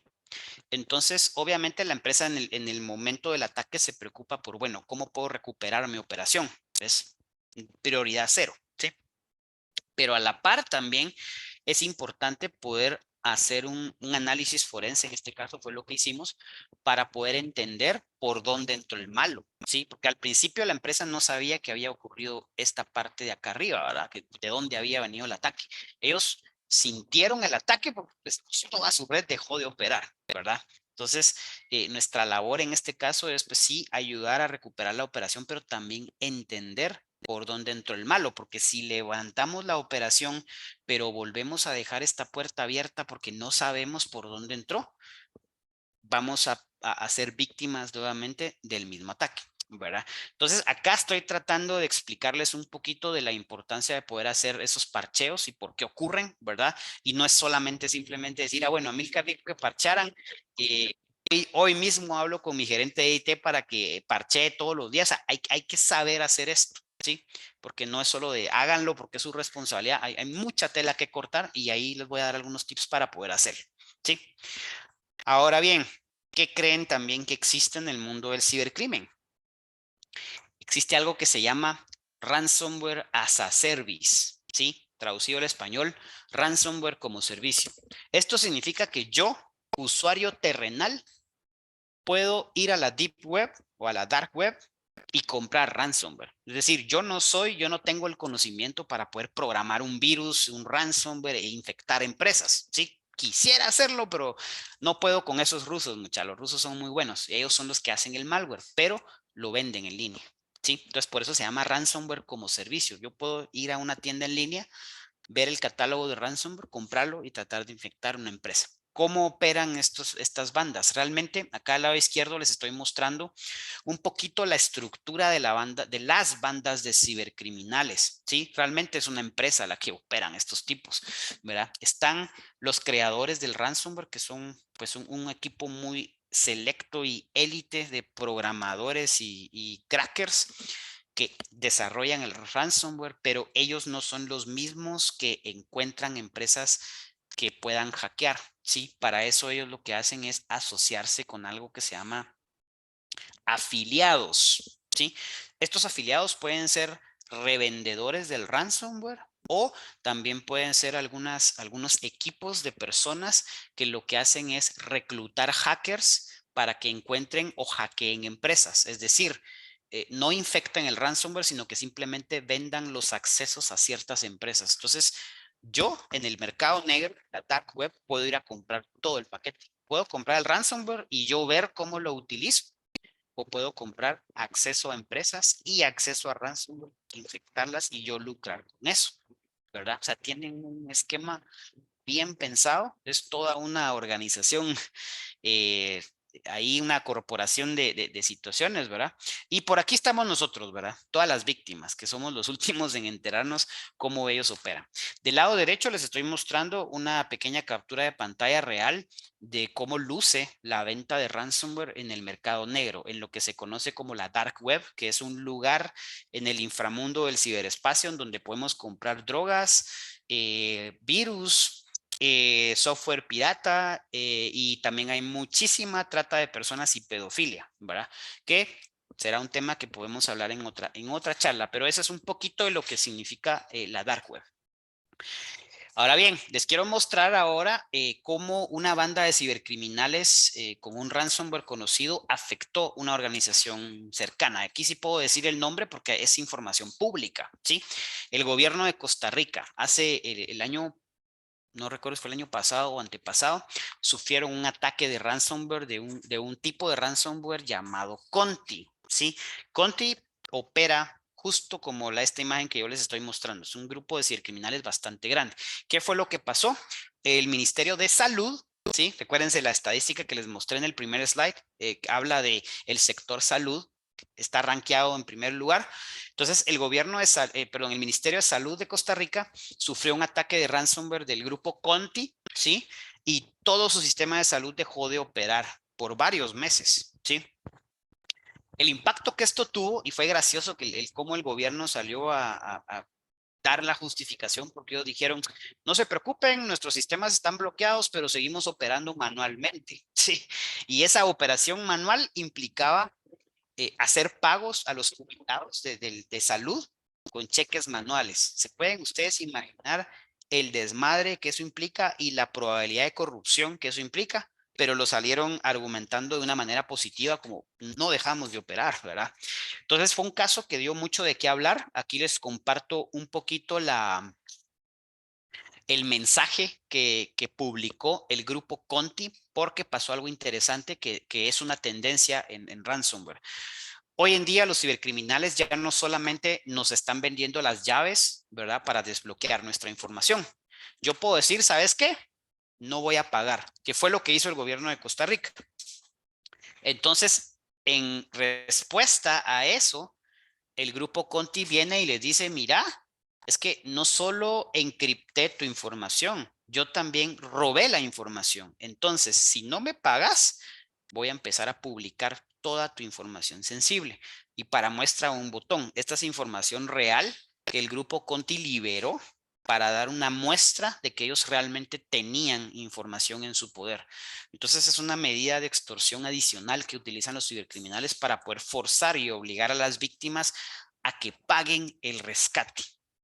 Entonces, obviamente la empresa en el momento del ataque se preocupa por, bueno, ¿cómo puedo recuperar mi operación? Es prioridad cero, ¿sí? Pero a la par también es importante poder hacer un análisis forense, en este caso fue lo que hicimos, para poder entender por dónde entró el malo, ¿sí? Porque al principio la empresa no sabía que había ocurrido esta parte de acá arriba, ¿verdad? Que de dónde había venido el ataque. Ellos sintieron el ataque porque pues, toda su red dejó de operar, ¿verdad? Entonces, nuestra labor en este caso es, pues sí, ayudar a recuperar la operación, pero también entender por dónde entró el malo, porque si levantamos la operación, pero volvemos a dejar esta puerta abierta porque no sabemos por dónde entró, vamos a ser víctimas nuevamente del mismo ataque, ¿verdad? Entonces, acá estoy tratando de explicarles un poquito de la importancia de poder hacer esos parcheos y por qué ocurren, ¿verdad? Y no es solamente simplemente decir, ah, bueno, a mí que parcharan, hoy mismo hablo con mi gerente de IT para que parchee todos los días. O sea, hay que saber hacer esto, ¿sí? Porque no es solo de háganlo porque es su responsabilidad. Hay mucha tela que cortar y ahí les voy a dar algunos tips para poder hacerlo, ¿sí? Ahora bien, ¿qué creen también que existe en el mundo del cibercrimen? Existe algo que se llama ransomware as a service, ¿sí? Traducido al español, ransomware como servicio. Esto significa que yo, usuario terrenal, puedo ir a la deep web o a la dark web y comprar ransomware. Es decir, yo no tengo el conocimiento para poder programar un virus, un ransomware e infectar empresas, ¿sí? Quisiera hacerlo, pero no puedo con esos rusos, muchachos. Los rusos son muy buenos. Ellos son los que hacen el malware, pero lo venden en línea, ¿sí? Entonces, por eso se llama ransomware como servicio. Yo puedo ir a una tienda en línea, ver el catálogo de ransomware, comprarlo y tratar de infectar una empresa. ¿Cómo operan estas bandas? Realmente, acá al lado izquierdo les estoy mostrando un poquito la estructura de las bandas de cibercriminales, ¿sí? Realmente es una empresa la que operan estos tipos, ¿verdad? Están los creadores del ransomware, que son pues un equipo muy selecto y élite de programadores y crackers que desarrollan el ransomware, pero ellos no son los mismos que encuentran empresas que puedan hackear, ¿sí? Para eso ellos lo que hacen es asociarse con algo que se llama afiliados, ¿sí? Estos afiliados pueden ser revendedores del ransomware o también pueden ser algunos equipos de personas que lo que hacen es reclutar hackers para que encuentren o hackeen empresas. Es decir, no infectan el ransomware, sino que simplemente vendan los accesos a ciertas empresas. Entonces, yo en el mercado negro, la dark web, puedo ir a comprar todo el paquete. Puedo comprar el ransomware y yo ver cómo lo utilizo, o puedo comprar acceso a empresas y acceso a ransomware, infectarlas y yo lucrar con eso, ¿verdad? O sea, tienen un esquema bien pensado, es toda una organización, eh, hay una corporación de situaciones, ¿verdad? Y por aquí estamos nosotros, ¿verdad? Todas las víctimas, que somos los últimos en enterarnos cómo ellos operan. Del lado derecho les estoy mostrando una pequeña captura de pantalla real de cómo luce la venta de ransomware en el mercado negro, en lo que se conoce como la dark web, que es un lugar en el inframundo del ciberespacio en donde podemos comprar drogas, virus, software pirata, y también hay muchísima trata de personas y pedofilia, ¿verdad? Que será un tema que podemos hablar en otra charla, pero eso es un poquito de lo que significa la dark web. Ahora bien, les quiero mostrar ahora cómo una banda de cibercriminales con un ransomware conocido afectó una organización cercana. Aquí sí puedo decir el nombre porque es información pública, ¿sí? El gobierno de Costa Rica hace el año, no recuerdo si fue el año pasado o antepasado, sufrieron un ataque de ransomware de un tipo de ransomware llamado Conti, ¿sí? Conti opera justo como esta imagen que yo les estoy mostrando. Es un grupo de cibercriminales bastante grande. ¿Qué fue lo que pasó? El Ministerio de Salud, ¿sí? Recuérdense la estadística que les mostré en el primer slide, habla de el sector salud, está rankeado en primer lugar. Entonces, el Ministerio de Salud de Costa Rica sufrió un ataque de ransomware del grupo Conti, ¿sí? Y todo su sistema de salud dejó de operar por varios meses, ¿sí? El impacto que esto tuvo, y fue gracioso cómo el gobierno salió a dar la justificación, porque ellos dijeron, no se preocupen, nuestros sistemas están bloqueados, pero seguimos operando manualmente, ¿sí? Y esa operación manual implicaba hacer pagos a los jubilados de salud con cheques manuales. ¿Se pueden ustedes imaginar el desmadre que eso implica y la probabilidad de corrupción que eso implica? Pero lo salieron argumentando de una manera positiva, como no dejamos de operar, ¿verdad? Entonces fue un caso que dio mucho de qué hablar. Aquí les comparto un poquito el mensaje que publicó el grupo Conti, porque pasó algo interesante que es una tendencia en ransomware. Hoy en día los cibercriminales ya no solamente nos están vendiendo las llaves, ¿verdad? Para desbloquear nuestra información. Yo puedo decir, ¿sabes qué? No voy a pagar, que fue lo que hizo el gobierno de Costa Rica. Entonces, en respuesta a eso, el grupo Conti viene y les dice, mira, es que no solo encripté tu información, yo también robé la información. Entonces, si no me pagas, voy a empezar a publicar toda tu información sensible. Y para muestra un botón, esta es información real que el grupo Conti liberó para dar una muestra de que ellos realmente tenían información en su poder. Entonces es una medida de extorsión adicional que utilizan los cibercriminales para poder forzar y obligar a las víctimas a que paguen el rescate,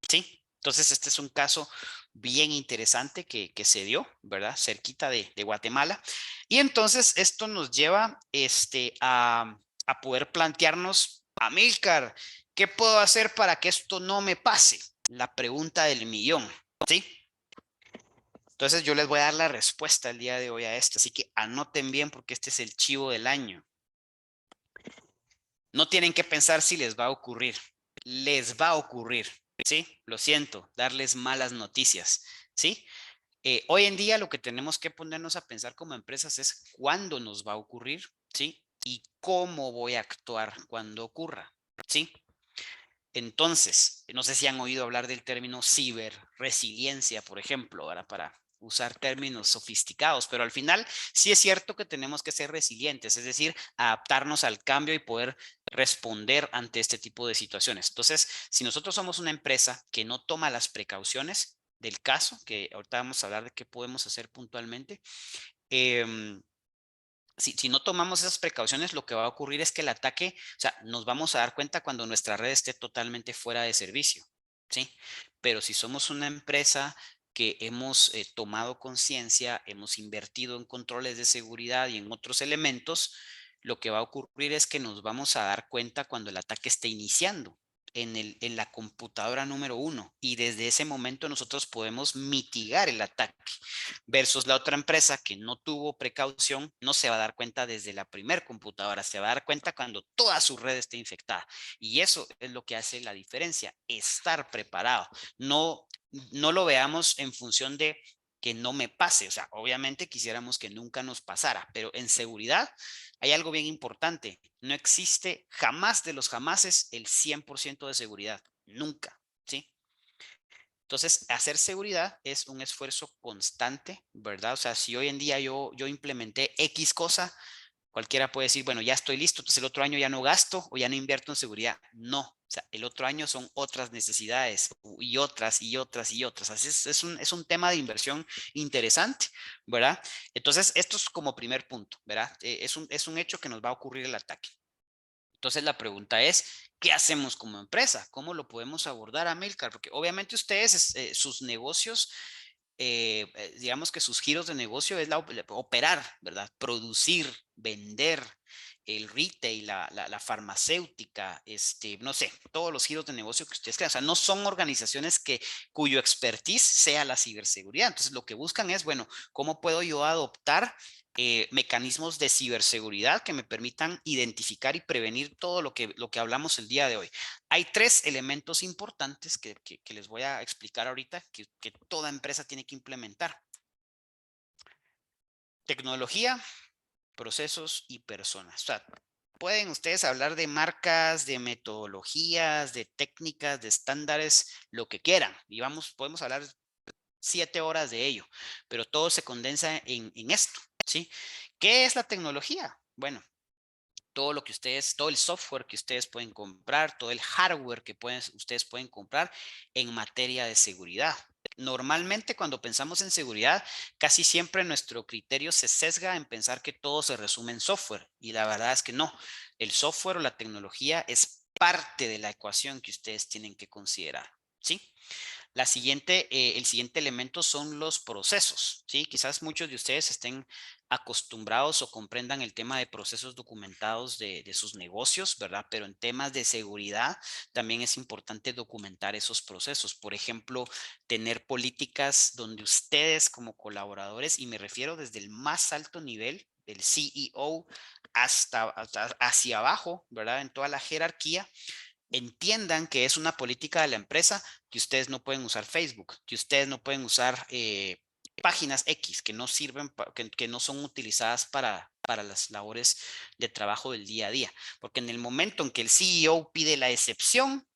¿sí? Entonces este es un caso bien interesante que se dio, ¿verdad? Cerquita de Guatemala. Y entonces esto nos lleva a poder plantearnos Amílcar, ¿qué puedo hacer para que esto no me pase? La pregunta del millón, ¿sí? Entonces yo les voy a dar la respuesta el día de hoy a esto, así que anoten bien porque este es el chivo del año. No tienen que pensar si les va a ocurrir, les va a ocurrir, ¿sí? Lo siento, darles malas noticias, ¿sí? Hoy en día lo que tenemos que ponernos a pensar como empresas es cuándo nos va a ocurrir, ¿sí? Y cómo voy a actuar cuando ocurra, ¿sí? Entonces, no sé si han oído hablar del término ciberresiliencia, por ejemplo, ¿verdad? Para usar términos sofisticados, pero al final sí es cierto que tenemos que ser resilientes, es decir, adaptarnos al cambio y poder responder ante este tipo de situaciones. Entonces, si nosotros somos una empresa que no toma las precauciones del caso, que ahorita vamos a hablar de qué podemos hacer puntualmente, si no tomamos esas precauciones, lo que va a ocurrir es que el ataque, o sea, nos vamos a dar cuenta cuando nuestra red esté totalmente fuera de servicio, ¿sí? Pero si somos una empresa que hemos tomado conciencia, hemos invertido en controles de seguridad y en otros elementos, lo que va a ocurrir es que nos vamos a dar cuenta cuando el ataque esté iniciando en la computadora número 1 y desde ese momento nosotros podemos mitigar el ataque versus la otra empresa que no tuvo precaución, no se va a dar cuenta desde la primer computadora, se va a dar cuenta cuando toda su red esté infectada. Y eso es lo que hace la diferencia, estar preparado. No lo veamos en función de que no me pase, o sea, obviamente quisiéramos que nunca nos pasara, pero en seguridad hay algo bien importante, no existe jamás de los jamases el 100% de seguridad, nunca, ¿sí? Entonces, hacer seguridad es un esfuerzo constante, ¿verdad? O sea, si hoy en día yo implementé X cosa, cualquiera puede decir, bueno, ya estoy listo, entonces el otro año ya no gasto o ya no invierto en seguridad. No, o sea, el otro año son otras necesidades y otras y otras y otras. Así es un tema de inversión interesante, ¿verdad? Entonces, esto es como primer punto, ¿verdad? Es un hecho que nos va a ocurrir el ataque. Entonces la pregunta es, ¿qué hacemos como empresa? ¿Cómo lo podemos abordar, Amílcar? Porque obviamente ustedes, sus negocios, digamos que sus giros de negocio es operar, ¿verdad? Producir, vender, el retail, la farmacéutica, no sé, todos los giros de negocio que ustedes crean. O sea, no son organizaciones cuyo expertise sea la ciberseguridad. Entonces lo que buscan es, bueno, ¿cómo puedo yo adoptar mecanismos de ciberseguridad que me permitan identificar y prevenir todo lo que hablamos el día de hoy? Hay tres elementos importantes que les voy a explicar ahorita que toda empresa tiene que implementar. Tecnología, procesos y personas. O sea, pueden ustedes hablar de marcas, de metodologías, de técnicas, de estándares, lo que quieran. Y podemos hablar 7 horas de ello, pero todo se condensa en esto, ¿sí? ¿Qué es la tecnología? Bueno, todo el software que ustedes pueden comprar, todo el hardware que ustedes pueden comprar en materia de seguridad. Normalmente cuando pensamos en seguridad, casi siempre nuestro criterio se sesga en pensar que todo se resume en software y la verdad es que no. El software o la tecnología es parte de la ecuación que ustedes tienen que considerar, ¿sí? El siguiente elemento son los procesos, ¿sí? Quizás muchos de ustedes estén acostumbrados o comprendan el tema de procesos documentados de sus negocios, ¿verdad? Pero en temas de seguridad también es importante documentar esos procesos. Por ejemplo, tener políticas donde ustedes como colaboradores, y me refiero desde el más alto nivel, del CEO hasta hacia abajo, ¿verdad? En toda la jerarquía, entiendan que es una política de la empresa que ustedes no pueden usar Facebook, que ustedes no pueden usar páginas X que no sirven, que no son utilizadas para las labores de trabajo del día a día. Porque en el momento en que el CEO pide la excepción,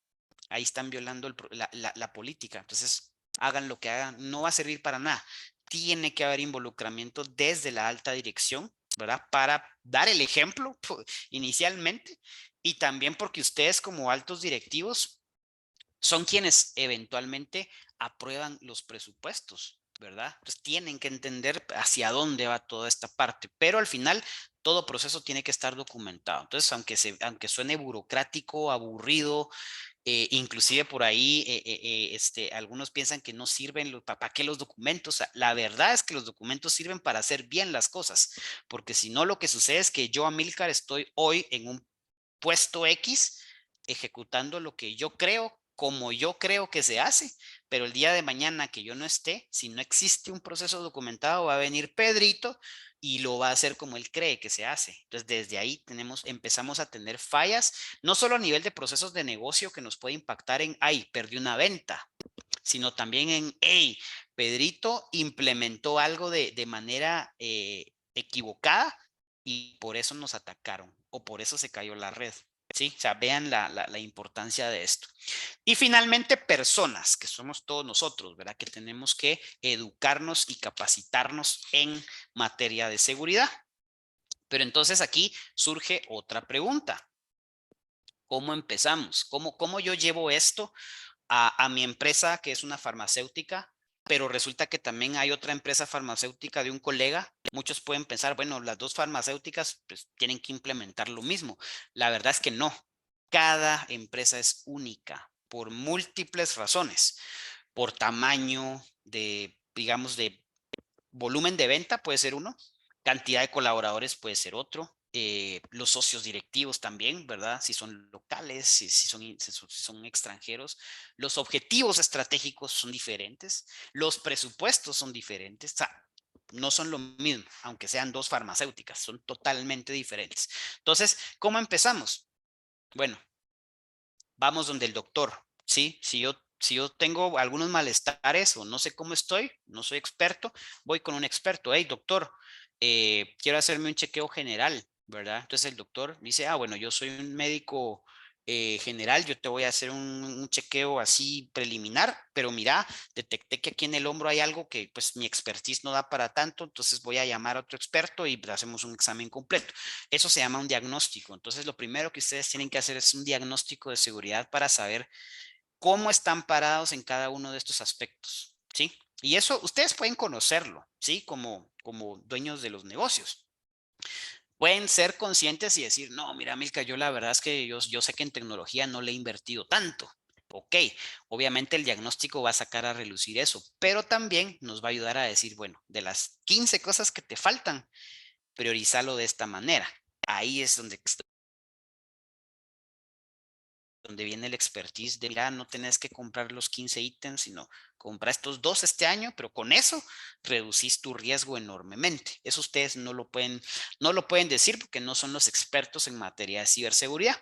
ahí están violando la política. Entonces, hagan lo que hagan, no va a servir para nada. Tiene que haber involucramiento desde la alta dirección, ¿verdad? Para dar el ejemplo inicialmente y también porque ustedes como altos directivos son quienes eventualmente aprueban los presupuestos, ¿verdad? Entonces tienen que entender hacia dónde va toda esta parte, pero al final todo proceso tiene que estar documentado. Entonces, aunque suene burocrático, aburrido, inclusive por ahí algunos piensan que no sirven, ¿para qué los documentos? O sea, la verdad es que los documentos sirven para hacer bien las cosas, porque si no lo que sucede es que yo, Amílcar, estoy hoy en un puesto X, ejecutando lo que yo creo, como yo creo que se hace, pero el día de mañana que yo no esté, si no existe un proceso documentado, va a venir Pedrito y lo va a hacer como él cree que se hace. Entonces, desde ahí empezamos a tener fallas, no solo a nivel de procesos de negocio que nos puede impactar en, ay, perdí una venta, sino también en, hey, Pedrito implementó algo de manera equivocada y por eso nos atacaron o por eso se cayó la red. Sí, o sea, vean la importancia de esto. Y finalmente, personas, que somos todos nosotros, ¿verdad? Que tenemos que educarnos y capacitarnos en materia de seguridad. Pero entonces aquí surge otra pregunta. ¿Cómo empezamos? ¿Cómo yo llevo esto a mi empresa, que es una farmacéutica, pero resulta que también hay otra empresa farmacéutica de un colega? Muchos pueden pensar, bueno, las dos farmacéuticas pues, tienen que implementar lo mismo. La verdad es que no. Cada empresa es única por múltiples razones, por tamaño de, digamos, de volumen de venta puede ser uno, cantidad de colaboradores puede ser otro, los socios directivos también, ¿verdad? Si son locales, si son extranjeros, los objetivos estratégicos son diferentes, los presupuestos son diferentes, o sea, no son lo mismo, aunque sean dos farmacéuticas, son totalmente diferentes. Entonces, ¿cómo empezamos? Bueno, vamos donde el doctor, ¿sí? Si yo tengo algunos malestares o no sé cómo estoy, no soy experto, voy con un experto. Hey, doctor, quiero hacerme un chequeo general, ¿verdad? Entonces el doctor dice, ah, bueno, yo soy un médico general, yo te voy a hacer un chequeo así preliminar, pero mira, detecté que aquí en el hombro hay algo que pues mi expertise no da para tanto, entonces voy a llamar a otro experto y hacemos un examen completo. Eso se llama un diagnóstico. Entonces, lo primero que ustedes tienen que hacer es un diagnóstico de seguridad para saber cómo están parados en cada uno de estos aspectos, ¿sí? Y eso ustedes pueden conocerlo, ¿sí? Como dueños de los negocios. Pueden ser conscientes y decir, no, mira, Milka, yo la verdad es que yo sé que en tecnología no le he invertido tanto. Ok, obviamente el diagnóstico va a sacar a relucir eso, pero también nos va a ayudar a decir, bueno, de las 15 cosas que te faltan, priorizarlo de esta manera. Ahí es donde viene el expertise de, mira, no tenés que comprar los 15 ítems, sino compra estos dos este año, pero con eso reducís tu riesgo enormemente. Eso ustedes no lo pueden decir porque no son los expertos en materia de ciberseguridad.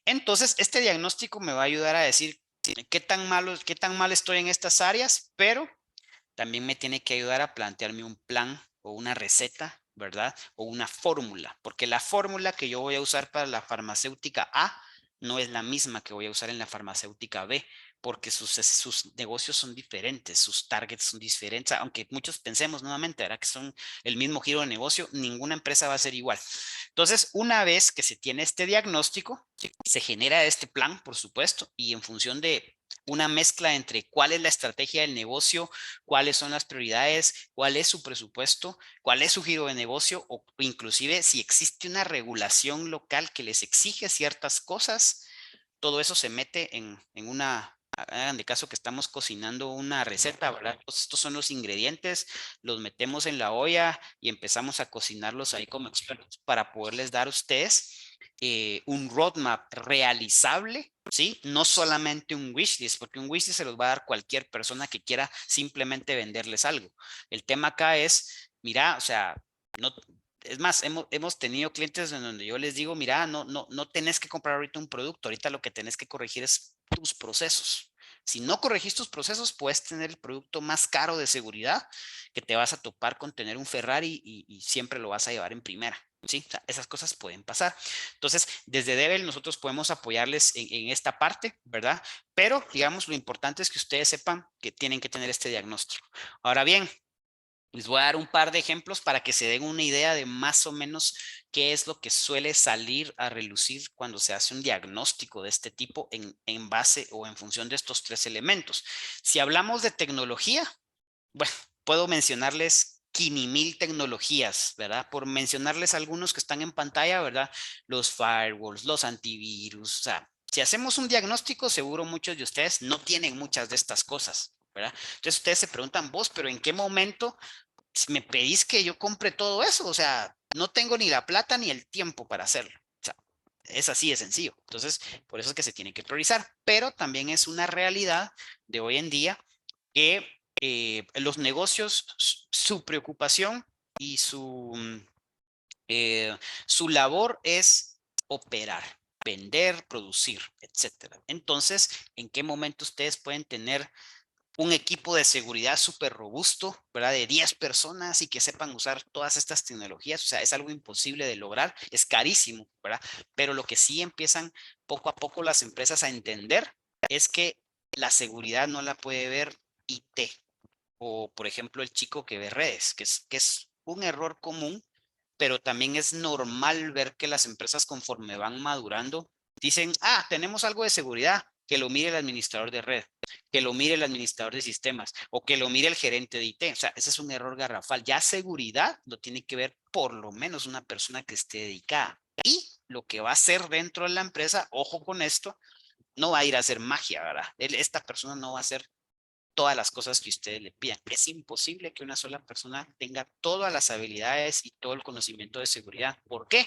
Entonces, este diagnóstico me va a ayudar a decir qué tan mal estoy en estas áreas, pero también me tiene que ayudar a plantearme un plan o una receta, ¿verdad? O una fórmula, porque la fórmula que yo voy a usar para la farmacéutica A no es la misma que voy a usar en la farmacéutica B, porque sus negocios son diferentes, sus targets son diferentes, aunque muchos pensemos nuevamente, ¿verdad? Que son el mismo giro de negocio, ninguna empresa va a ser igual. Entonces, una vez que se tiene este diagnóstico, se genera este plan, por supuesto, y en función de una mezcla entre cuál es la estrategia del negocio, cuáles son las prioridades, cuál es su presupuesto, cuál es su giro de negocio o inclusive si existe una regulación local que les exige ciertas cosas, todo eso se mete en una, hagan de caso que estamos cocinando una receta, ¿verdad? Entonces, estos son los ingredientes, los metemos en la olla y empezamos a cocinarlos ahí como expertos para poderles dar a ustedes un roadmap realizable, ¿sí? No solamente un wishlist, porque un wishlist se los va a dar cualquier persona que quiera simplemente venderles algo. El tema acá es, mira, o sea, no, es más, hemos tenido clientes en donde yo les digo, mira, no tenés que comprar ahorita un producto, ahorita lo que tenés que corregir es tus procesos. Si no corregís tus procesos, puedes tener el producto más caro de seguridad que te vas a topar con tener un Ferrari y siempre lo vas a llevar en primera. Sí, o sea, esas cosas pueden pasar. Entonces, desde Devel nosotros podemos apoyarles en esta parte, ¿verdad? Pero, digamos, lo importante es que ustedes sepan que tienen que tener este diagnóstico. Ahora bien, les voy a dar un par de ejemplos para que se den una idea de más o menos qué es lo que suele salir a relucir cuando se hace un diagnóstico de este tipo en base o en función de estos tres elementos. Si hablamos de tecnología, bueno, puedo mencionarles 5,000 tecnologías, ¿verdad? Por mencionarles algunos que están en pantalla, ¿verdad? Los firewalls, los antivirus, o sea, si hacemos un diagnóstico, seguro muchos de ustedes no tienen muchas de estas cosas, ¿verdad? Entonces ustedes se preguntan, vos, pero ¿en qué momento me pedís que yo compre todo eso? O sea, no tengo ni la plata ni el tiempo para hacerlo. O sea, Es así de sencillo. Entonces, por eso es que se tiene que priorizar. Pero también es una realidad de hoy en día que los negocios, su preocupación y su labor es operar, vender, producir, etcétera. Entonces, ¿en qué momento ustedes pueden tener un equipo de seguridad súper robusto, ¿verdad? De 10 personas y que sepan usar todas estas tecnologías? O sea, es algo imposible de lograr, es carísimo, ¿verdad? Pero lo que sí empiezan poco a poco las empresas a entender es que la seguridad no la puede ver IT o, por ejemplo, el chico que ve redes, que es un error común, pero también es normal ver que las empresas conforme van madurando dicen, tenemos algo de seguridad, que lo mire el administrador de red, que lo mire el administrador de sistemas o que lo mire el gerente de IT. O sea, ese es un error garrafal. Ya seguridad lo tiene que ver por lo menos una persona que esté dedicada. Y lo que va a hacer dentro de la empresa, ojo con esto, no va a ir a hacer magia, ¿verdad? Esta persona no va a hacer todas las cosas que ustedes le pidan. Es imposible que una sola persona tenga todas las habilidades y todo el conocimiento de seguridad. ¿Por qué?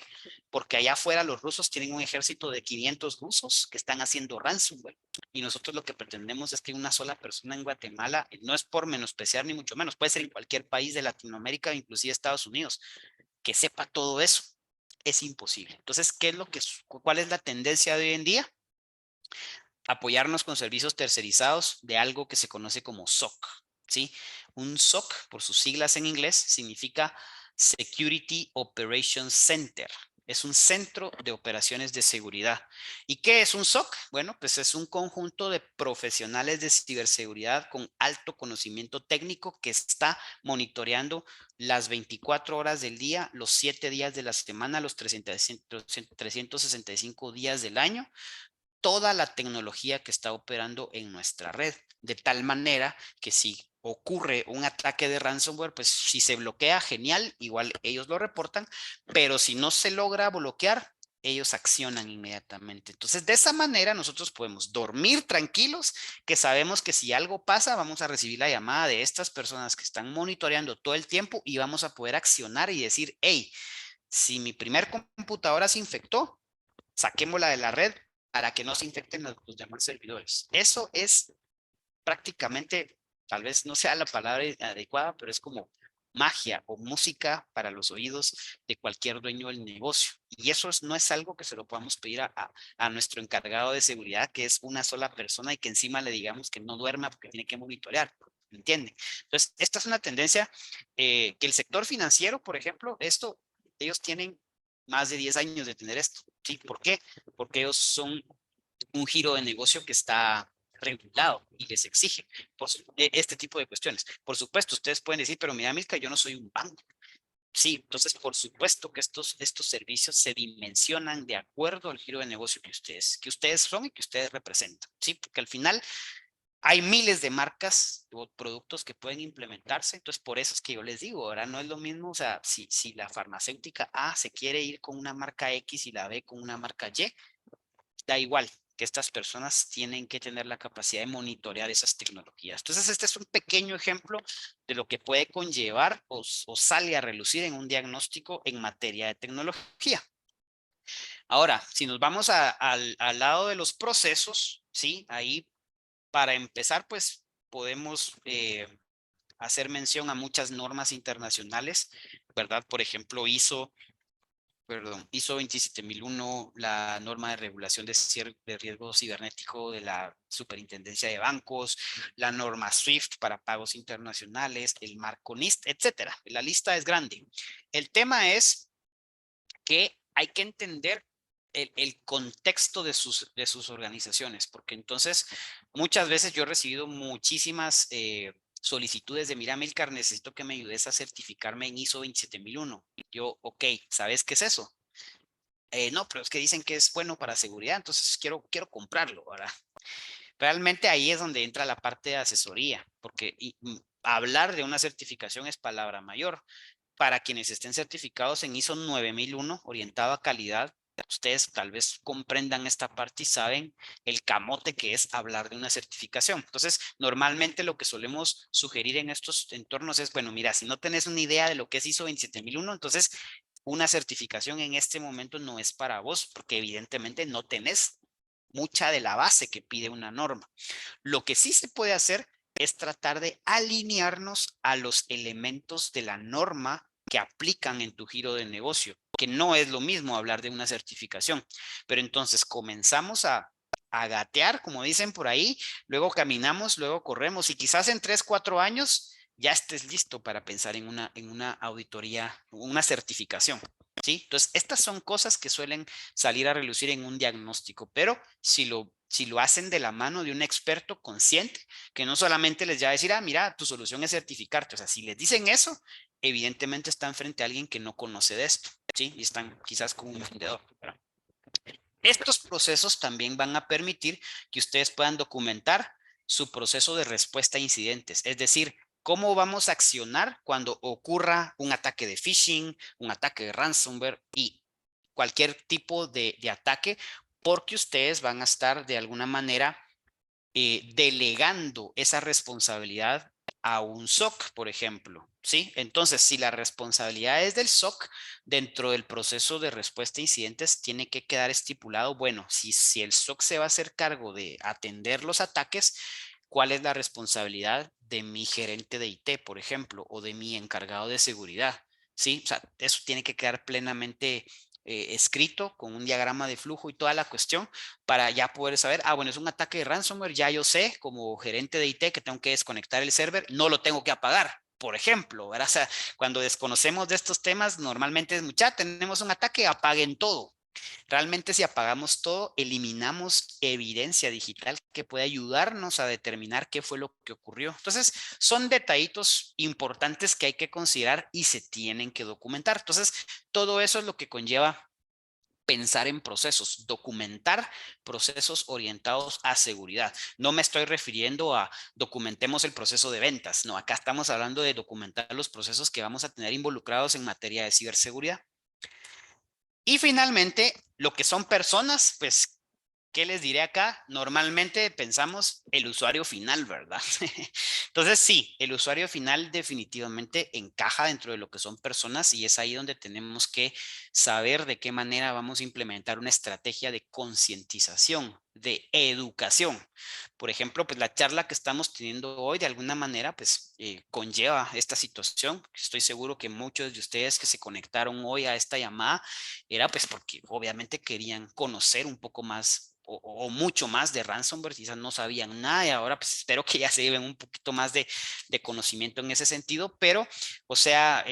Porque allá afuera los rusos tienen un ejército de 500 rusos que están haciendo ransomware. Y nosotros lo que pretendemos es que una sola persona en Guatemala, no es por menospreciar ni mucho menos, puede ser en cualquier país de Latinoamérica, inclusive Estados Unidos, que sepa todo eso. Es imposible. Entonces, ¿cuál es la tendencia de hoy en día? Apoyarnos con servicios tercerizados de algo que se conoce como SOC, ¿sí? Un SOC, por sus siglas en inglés, significa Security Operations Center. Es un centro de operaciones de seguridad. ¿Y qué es un SOC? Bueno, pues es un conjunto de profesionales de ciberseguridad con alto conocimiento técnico que está monitoreando las 24 horas del día, los 7 días de la semana, los 365 días del año, toda la tecnología que está operando en nuestra red, de tal manera que si ocurre un ataque de ransomware, pues si se bloquea, genial, igual ellos lo reportan, pero si no se logra bloquear, ellos accionan inmediatamente. Entonces, de esa manera nosotros podemos dormir tranquilos, que sabemos que si algo pasa, vamos a recibir la llamada de estas personas que están monitoreando todo el tiempo y vamos a poder accionar y decir, hey, si mi primer computadora se infectó, saquémosla de la red para que no se infecten los demás servidores. Eso es prácticamente, tal vez no sea la palabra adecuada, pero es como magia o música para los oídos de cualquier dueño del negocio. Y eso no es algo que se lo podamos pedir a nuestro encargado de seguridad, que es una sola persona y que encima le digamos que no duerma porque tiene que monitorear. ¿Entienden? Entonces, esta es una tendencia que el sector financiero, por ejemplo, ellos tienen más de 10 años de tener esto. ¿Sí? ¿Por qué? Porque ellos son un giro de negocio que está regulado y les exige este tipo de cuestiones. Por supuesto, ustedes pueden decir, pero mira, Milka, yo no soy un banco. Sí, entonces por supuesto que estos servicios se dimensionan de acuerdo al giro de negocio que ustedes son y que ustedes representan. Sí, porque al final hay miles de marcas o productos que pueden implementarse, entonces por eso es que yo les digo, ahora no es lo mismo, o sea, si la farmacéutica A se quiere ir con una marca X y la B con una marca Y, da igual, que estas personas tienen que tener la capacidad de monitorear esas tecnologías. Entonces, este es un pequeño ejemplo de lo que puede conllevar o sale a relucir en un diagnóstico en materia de tecnología. Ahora, si nos vamos al lado de los procesos, ¿sí? Ahí, para empezar, pues podemos hacer mención a muchas normas internacionales, ¿verdad? Por ejemplo, ISO 27001, la norma de regulación de riesgo cibernético de la Superintendencia de Bancos, la norma SWIFT para pagos internacionales, el marco NIST, etcétera. La lista es grande. El tema es que hay que entender el contexto de sus organizaciones, porque entonces muchas veces yo he recibido muchísimas solicitudes de, mira, Milcar, necesito que me ayudes a certificarme en ISO 27001. Yo, ok, ¿sabes qué es eso? No, pero es que dicen que es bueno para seguridad, entonces quiero comprarlo, ¿verdad? Realmente ahí es donde entra la parte de asesoría, porque hablar de una certificación es palabra mayor. Para quienes estén certificados en ISO 9001, orientado a calidad, ustedes tal vez comprendan esta parte y saben el camote que es hablar de una certificación. Entonces, normalmente lo que solemos sugerir en estos entornos es, bueno, mira, si no tenés una idea de lo que es ISO 27001, entonces una certificación en este momento no es para vos, porque evidentemente no tenés mucha de la base que pide una norma. Lo que sí se puede hacer es tratar de alinearnos a los elementos de la norma que aplican en tu giro de negocio, que no es lo mismo hablar de una certificación. Pero entonces comenzamos a gatear, como dicen por ahí, luego caminamos, luego corremos y quizás en 3, 4 años ya estés listo para pensar en una auditoría, una certificación. ¿Sí? Entonces, estas son cosas que suelen salir a relucir en un diagnóstico, pero si lo hacen de la mano de un experto consciente, que no solamente les va a decir, ah, mira, tu solución es certificarte. O sea, si les dicen eso, evidentemente están frente a alguien que no conoce de esto, ¿sí? Y están quizás con un vendedor. Estos procesos también van a permitir que ustedes puedan documentar su proceso de respuesta a incidentes, es decir, cómo vamos a accionar cuando ocurra un ataque de phishing, un ataque de ransomware y cualquier tipo de ataque, porque ustedes van a estar de alguna manera delegando esa responsabilidad a un SOC, por ejemplo, ¿sí? Entonces, si la responsabilidad es del SOC, dentro del proceso de respuesta a incidentes tiene que quedar estipulado, bueno, si el SOC se va a hacer cargo de atender los ataques, ¿cuál es la responsabilidad de mi gerente de IT, por ejemplo, o de mi encargado de seguridad? ¿Sí? O sea, eso tiene que quedar plenamente escrito con un diagrama de flujo y toda la cuestión para ya poder saber, ah, bueno, es un ataque de ransomware, ya yo sé como gerente de IT que tengo que desconectar el server, no lo tengo que apagar, por ejemplo, ¿verdad? O sea, cuando desconocemos de estos temas, normalmente es mucha, tenemos un ataque, apaguen todo. Realmente si apagamos todo, eliminamos evidencia digital que puede ayudarnos a determinar qué fue lo que ocurrió. Entonces, son detallitos importantes que hay que considerar y se tienen que documentar. Entonces, todo eso es lo que conlleva pensar en procesos, documentar procesos orientados a seguridad. No me estoy refiriendo a documentemos el proceso de ventas, no, acá estamos hablando de documentar los procesos que vamos a tener involucrados en materia de ciberseguridad. Y finalmente, lo que son personas, pues, ¿qué les diré acá? Normalmente pensamos el usuario final, ¿verdad? Entonces, sí, el usuario final definitivamente encaja dentro de lo que son personas y es ahí donde tenemos que saber de qué manera vamos a implementar una estrategia de concientización, de educación. Por ejemplo, pues la charla que estamos teniendo hoy de alguna manera pues conlleva esta situación. Estoy seguro que muchos de ustedes que se conectaron hoy a esta llamada era pues porque obviamente querían conocer un poco más o mucho más de ransomware, quizás no sabían nada y ahora pues espero que ya se lleven un poquito más de conocimiento en ese sentido, pero o sea,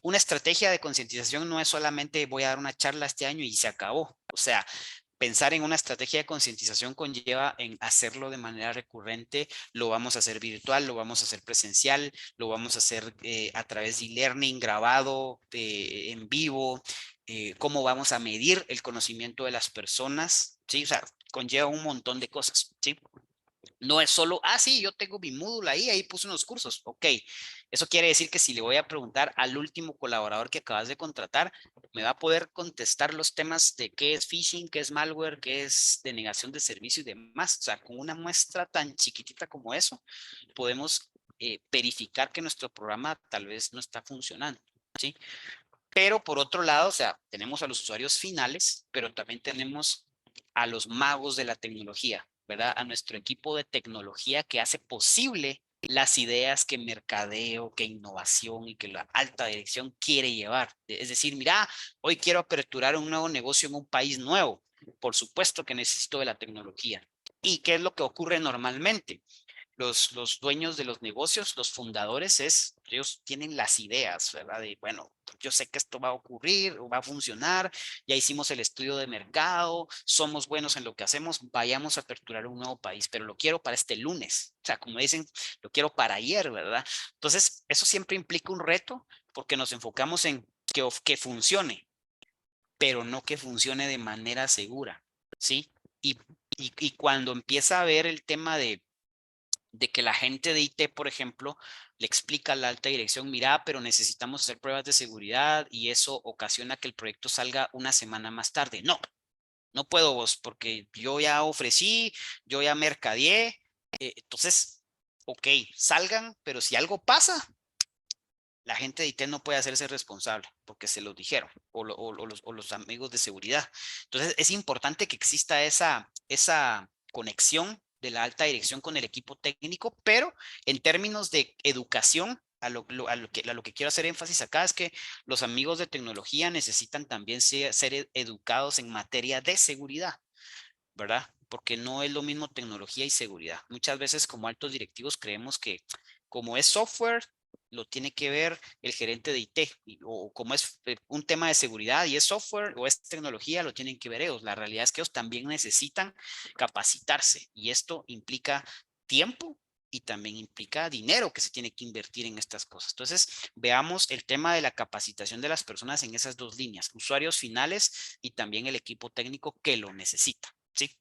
una estrategia de concientización no es solamente voy a dar una charla este año y se acabó, o sea, pensar en una estrategia de concientización conlleva en hacerlo de manera recurrente, lo vamos a hacer virtual, lo vamos a hacer presencial, lo vamos a hacer a través de e-learning grabado, en vivo, cómo vamos a medir el conocimiento de las personas, ¿sí? O sea, conlleva un montón de cosas, ¿sí? No es solo, ah, sí, yo tengo mi módulo ahí puse unos cursos. Ok, eso quiere decir que si le voy a preguntar al último colaborador que acabas de contratar, me va a poder contestar los temas de qué es phishing, qué es malware, qué es denegación de servicio y demás. O sea, con una muestra tan chiquitita como eso, podemos verificar que nuestro programa tal vez no está funcionando, ¿sí? Pero por otro lado, o sea, tenemos a los usuarios finales, pero también tenemos a los magos de la tecnología, ¿verdad? A nuestro equipo de tecnología que hace posible las ideas que mercadeo, que innovación y que la alta dirección quiere llevar. Es decir, mira, hoy quiero aperturar un nuevo negocio en un país nuevo. Por supuesto que necesito de la tecnología. ¿Y qué es lo que ocurre normalmente? Los dueños de los negocios, los fundadores, ellos tienen las ideas, ¿verdad? De, bueno, yo sé que esto va a ocurrir, va a funcionar, ya hicimos el estudio de mercado, somos buenos en lo que hacemos, vayamos a aperturar un nuevo país, pero lo quiero para este lunes. O sea, como dicen, lo quiero para ayer, ¿verdad? Entonces, eso siempre implica un reto porque nos enfocamos en que funcione, pero no que funcione de manera segura, ¿sí? Y cuando empieza a ver el tema de que la gente de IT, por ejemplo, le explica a la alta dirección, mira, pero necesitamos hacer pruebas de seguridad y eso ocasiona que el proyecto salga una semana más tarde. No, no puedo vos, porque yo ya ofrecí, yo ya mercadeé, entonces, ok, salgan, pero si algo pasa, la gente de IT no puede hacerse responsable porque se lo dijeron o los amigos de seguridad. Entonces es importante que exista esa conexión de la alta dirección con el equipo técnico, pero en términos de educación, a lo que quiero hacer énfasis acá es que los amigos de tecnología necesitan también ser educados en materia de seguridad, ¿verdad? Porque no es lo mismo tecnología y seguridad. Muchas veces como altos directivos creemos que como es software, lo tiene que ver el gerente de IT, o como es un tema de seguridad y es software o es tecnología, lo tienen que ver ellos. La realidad es que ellos también necesitan capacitarse y esto implica tiempo y también implica dinero que se tiene que invertir en estas cosas. Entonces, veamos el tema de la capacitación de las personas en esas dos líneas, usuarios finales y también el equipo técnico que lo necesita, ¿sí?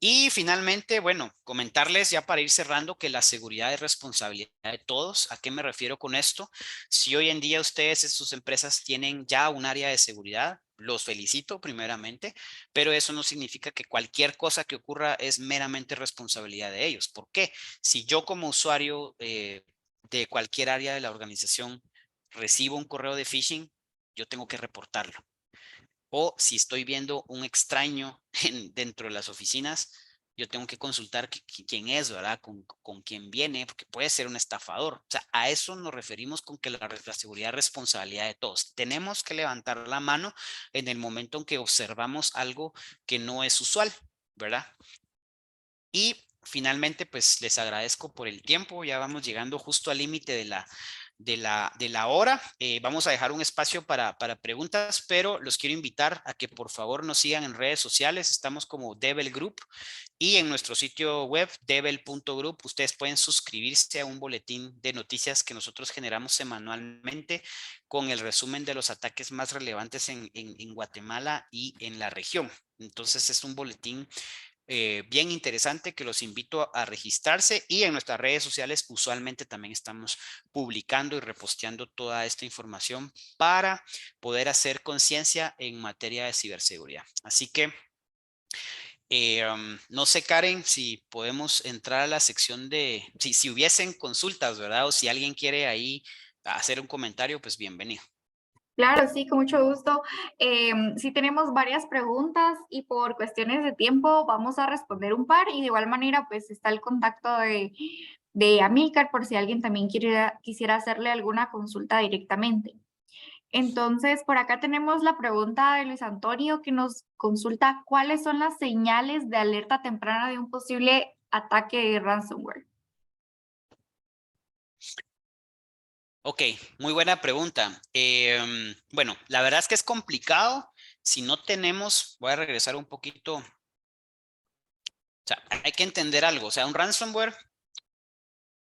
Y finalmente, bueno, comentarles ya para ir cerrando que la seguridad es responsabilidad de todos. ¿A qué me refiero con esto? Si hoy en día ustedes en sus empresas tienen ya un área de seguridad, los felicito primeramente, pero eso no significa que cualquier cosa que ocurra es meramente responsabilidad de ellos. ¿Por qué? Si yo como usuario de cualquier área de la organización recibo un correo de phishing, yo tengo que reportarlo. O si estoy viendo un extraño dentro de las oficinas, yo tengo que consultar quién es, ¿verdad? Con quién viene, porque puede ser un estafador. O sea, a eso nos referimos con que la seguridad es responsabilidad de todos. Tenemos que levantar la mano en el momento en que observamos algo que no es usual, ¿verdad? Y finalmente, pues les agradezco por el tiempo. Ya vamos llegando justo al límite de la hora. Vamos a dejar un espacio para preguntas, pero los quiero invitar a que por favor nos sigan en redes sociales. Estamos como Devel Group y en nuestro sitio web devel.group ustedes pueden suscribirse a un boletín de noticias que nosotros generamos semanalmente con el resumen de los ataques más relevantes en Guatemala y en la región. Entonces es un boletín bien interesante que los invito a registrarse y en nuestras redes sociales usualmente también estamos publicando y reposteando toda esta información para poder hacer conciencia en materia de ciberseguridad. Así que no sé, Karen, si podemos entrar a la sección de, si hubiesen consultas, ¿verdad? O si alguien quiere ahí hacer un comentario, pues bienvenido. Claro, sí, con mucho gusto. Sí tenemos varias preguntas y por cuestiones de tiempo vamos a responder un par y de igual manera pues está el contacto de Amílcar por si alguien también quisiera hacerle alguna consulta directamente. Entonces, por acá tenemos la pregunta de Luis Antonio que nos consulta cuáles son las señales de alerta temprana de un posible ataque de ransomware. Ok, muy buena pregunta. Bueno, la verdad es que es complicado. Si no tenemos, voy a regresar un poquito. O sea, hay que entender algo. O sea, un ransomware,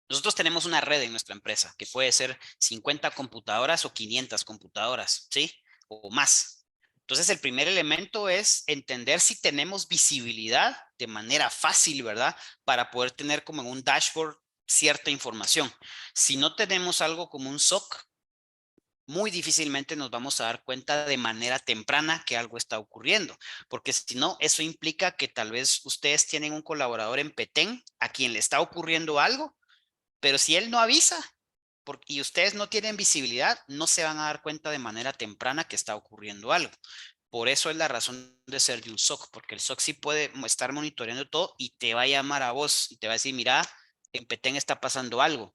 nosotros tenemos una red en nuestra empresa que puede ser 50 computadoras o 500 computadoras, ¿sí? O más. Entonces, el primer elemento es entender si tenemos visibilidad de manera fácil, ¿verdad? Para poder tener como en un dashboard cierta información. Si no tenemos algo como un SOC, muy difícilmente nos vamos a dar cuenta de manera temprana que algo está ocurriendo, porque si no, eso implica que tal vez ustedes tienen un colaborador en Petén a quien le está ocurriendo algo, pero si él no avisa y ustedes no tienen visibilidad, no se van a dar cuenta de manera temprana que está ocurriendo algo. Por eso es la razón de ser de un SOC, porque el SOC sí puede estar monitoreando todo y te va a llamar a vos y te va a decir, mira, en Petén está pasando algo.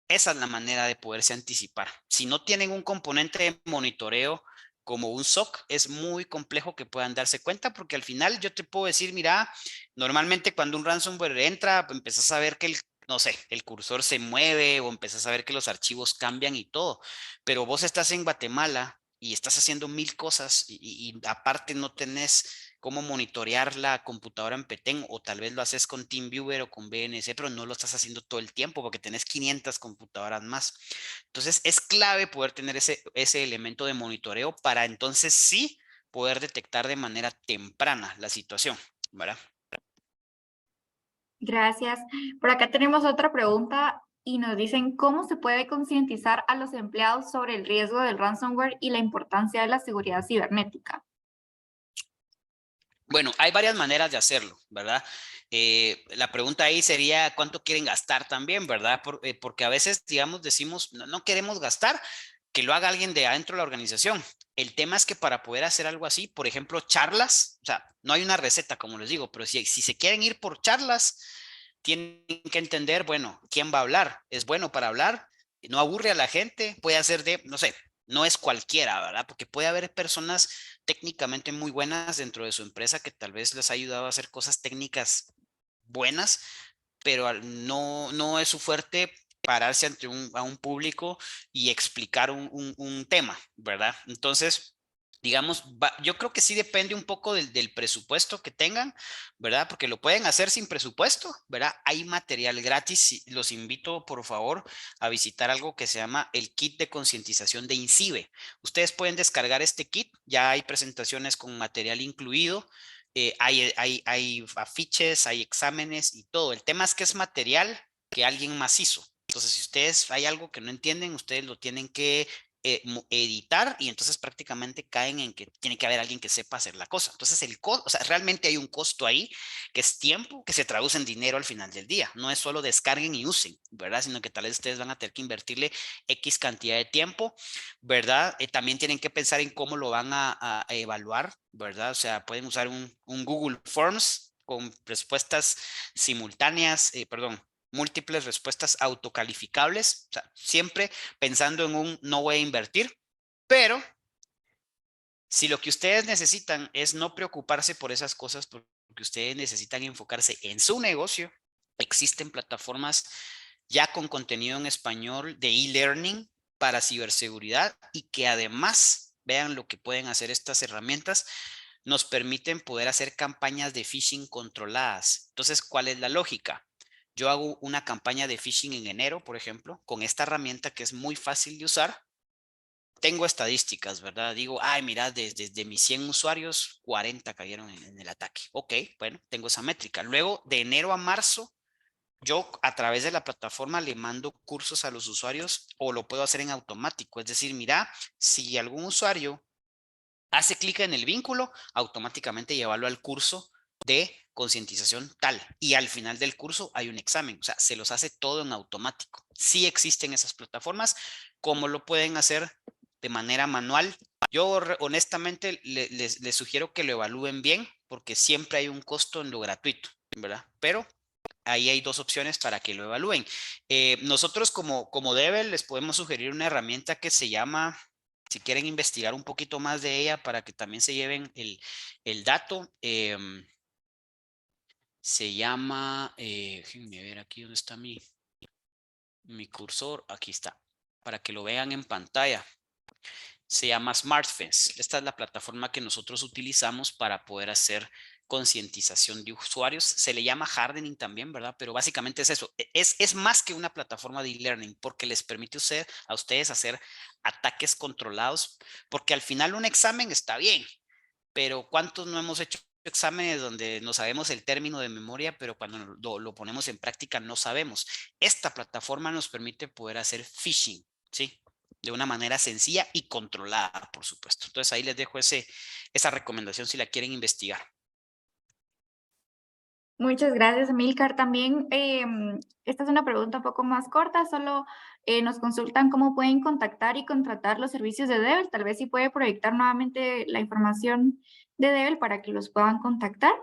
Esa es la manera de poderse anticipar. Si no tienen un componente de monitoreo como un SOC, es muy complejo que puedan darse cuenta porque al final yo te puedo decir, mira, normalmente cuando un ransomware entra, empezás a ver que no sé, el cursor se mueve o empezás a ver que los archivos cambian y todo, pero vos estás en Guatemala y estás haciendo 1000 cosas y aparte no tenés cómo monitorear la computadora en Petén o tal vez lo haces con TeamViewer o con BNC, pero no lo estás haciendo todo el tiempo porque tenés 500 computadoras más. Entonces es clave poder tener ese elemento de monitoreo para entonces sí poder detectar de manera temprana la situación, ¿verdad? Gracias. Por acá tenemos otra pregunta y nos dicen cómo se puede concientizar a los empleados sobre el riesgo del ransomware y la importancia de la seguridad cibernética. Bueno, hay varias maneras de hacerlo, ¿verdad? La pregunta ahí sería cuánto quieren gastar también, ¿verdad? Porque a veces, digamos, decimos, no queremos gastar, que lo haga alguien de adentro de la organización. El tema es que para poder hacer algo así, por ejemplo, charlas, o sea, no hay una receta, como les digo, pero si se quieren ir por charlas, tienen que entender, bueno, quién va a hablar. ¿Es bueno para hablar? ¿No aburre a la gente? Puede hacer no sé, no es cualquiera, ¿verdad? Porque puede haber personas técnicamente muy buenas dentro de su empresa que tal vez les ha ayudado a hacer cosas técnicas buenas, pero no es su fuerte pararse ante a un público y explicar un tema, ¿verdad? Entonces, digamos, yo creo que sí depende un poco del presupuesto que tengan, ¿verdad? Porque lo pueden hacer sin presupuesto, ¿verdad? Hay material gratis. Los invito, por favor, a visitar algo que se llama el kit de concientización de INCIBE. Ustedes pueden descargar este kit, ya hay presentaciones con material incluido. Hay afiches, hay exámenes y todo. El tema es que es material que alguien más hizo. Entonces, si ustedes hay algo que no entienden, ustedes lo tienen que editar y entonces prácticamente caen en que tiene que haber alguien que sepa hacer la cosa. Entonces, o sea, realmente hay un costo ahí que es tiempo que se traduce en dinero al final del día. No es solo descarguen y usen, ¿verdad? Sino que tal vez ustedes van a tener que invertirle X cantidad de tiempo, ¿verdad? También tienen que pensar en cómo lo van a evaluar, ¿verdad? O sea, pueden usar un Google Forms con respuestas simultáneas, perdón, múltiples respuestas autocalificables, o sea, siempre pensando en un no voy a invertir, pero si lo que ustedes necesitan es no preocuparse por esas cosas, porque ustedes necesitan enfocarse en su negocio, existen plataformas ya con contenido en español de e-learning para ciberseguridad y que además vean lo que pueden hacer estas herramientas, nos permiten poder hacer campañas de phishing controladas. Entonces, ¿cuál es la lógica? Yo hago una campaña de phishing en enero, por ejemplo, con esta herramienta que es muy fácil de usar. Tengo estadísticas, ¿verdad? Digo, ay, mira, desde mis 100 usuarios, 40 cayeron en el ataque. Ok, bueno, tengo esa métrica. Luego, de enero a marzo, yo a través de la plataforma le mando cursos a los usuarios o lo puedo hacer en automático. Es decir, mira, si algún usuario hace clic en el vínculo, automáticamente llevarlo al curso de concientización tal. Y al final del curso hay un examen. O sea, se los hace todo en automático. Sí existen esas plataformas. ¿Cómo lo pueden hacer de manera manual? Yo honestamente les sugiero que lo evalúen bien porque siempre hay un costo en lo gratuito, ¿verdad? Pero ahí hay dos opciones para que lo evalúen. Nosotros como Devel les podemos sugerir una herramienta que se llama, si quieren investigar un poquito más de ella para que también se lleven el dato, se llama, déjenme ver aquí dónde está mi cursor, aquí está, para que lo vean en pantalla. Se llama SmartFence. Esta es la plataforma que nosotros utilizamos para poder hacer concientización de usuarios. Se le llama hardening también, ¿verdad? Pero básicamente es eso. Es más que una plataforma de e-learning porque les permite a ustedes hacer ataques controlados, porque al final un examen está bien, pero ¿cuántos no hemos hecho exámenes donde no sabemos el término de memoria, pero cuando lo ponemos en práctica no sabemos? Esta plataforma nos permite poder hacer phishing, ¿sí? De una manera sencilla y controlada, por supuesto. Entonces ahí les dejo esa recomendación si la quieren investigar. Muchas gracias, Milcar. También, esta es una pregunta un poco más corta, solo nos consultan cómo pueden contactar y contratar los servicios de Devel. Tal vez si puede proyectar nuevamente la información de Devel para que los puedan contactar.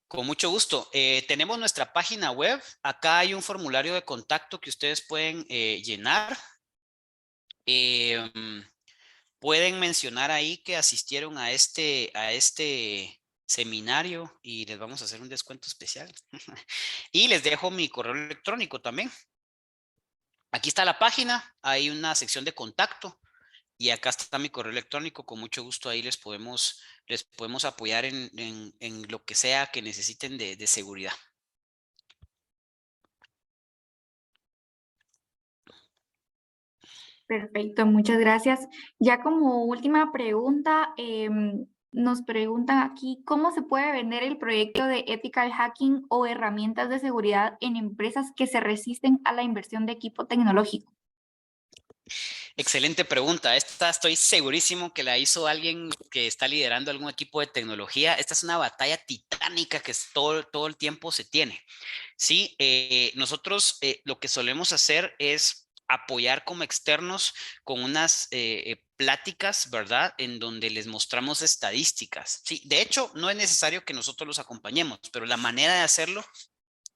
Con mucho gusto. Tenemos nuestra página web. Acá hay un formulario de contacto que ustedes pueden llenar. Pueden mencionar ahí que asistieron a este seminario y les vamos a hacer un descuento especial. Y les dejo mi correo electrónico también. Aquí está la página, hay una sección de contacto y acá está mi correo electrónico. Con mucho gusto ahí les podemos apoyar en lo que sea que necesiten de seguridad. Perfecto, muchas gracias. Ya como última pregunta, nos preguntan aquí, ¿cómo se puede vender el proyecto de Ethical Hacking o herramientas de seguridad en empresas que se resisten a la inversión de equipo tecnológico? Excelente pregunta. Esta estoy segurísimo que la hizo alguien que está liderando algún equipo de tecnología. Esta es una batalla titánica que todo el tiempo se tiene. Sí, nosotros lo que solemos hacer es apoyar como externos con unas pláticas, ¿verdad? En donde les mostramos estadísticas. Sí, de hecho, no es necesario que nosotros los acompañemos, pero la manera de hacerlo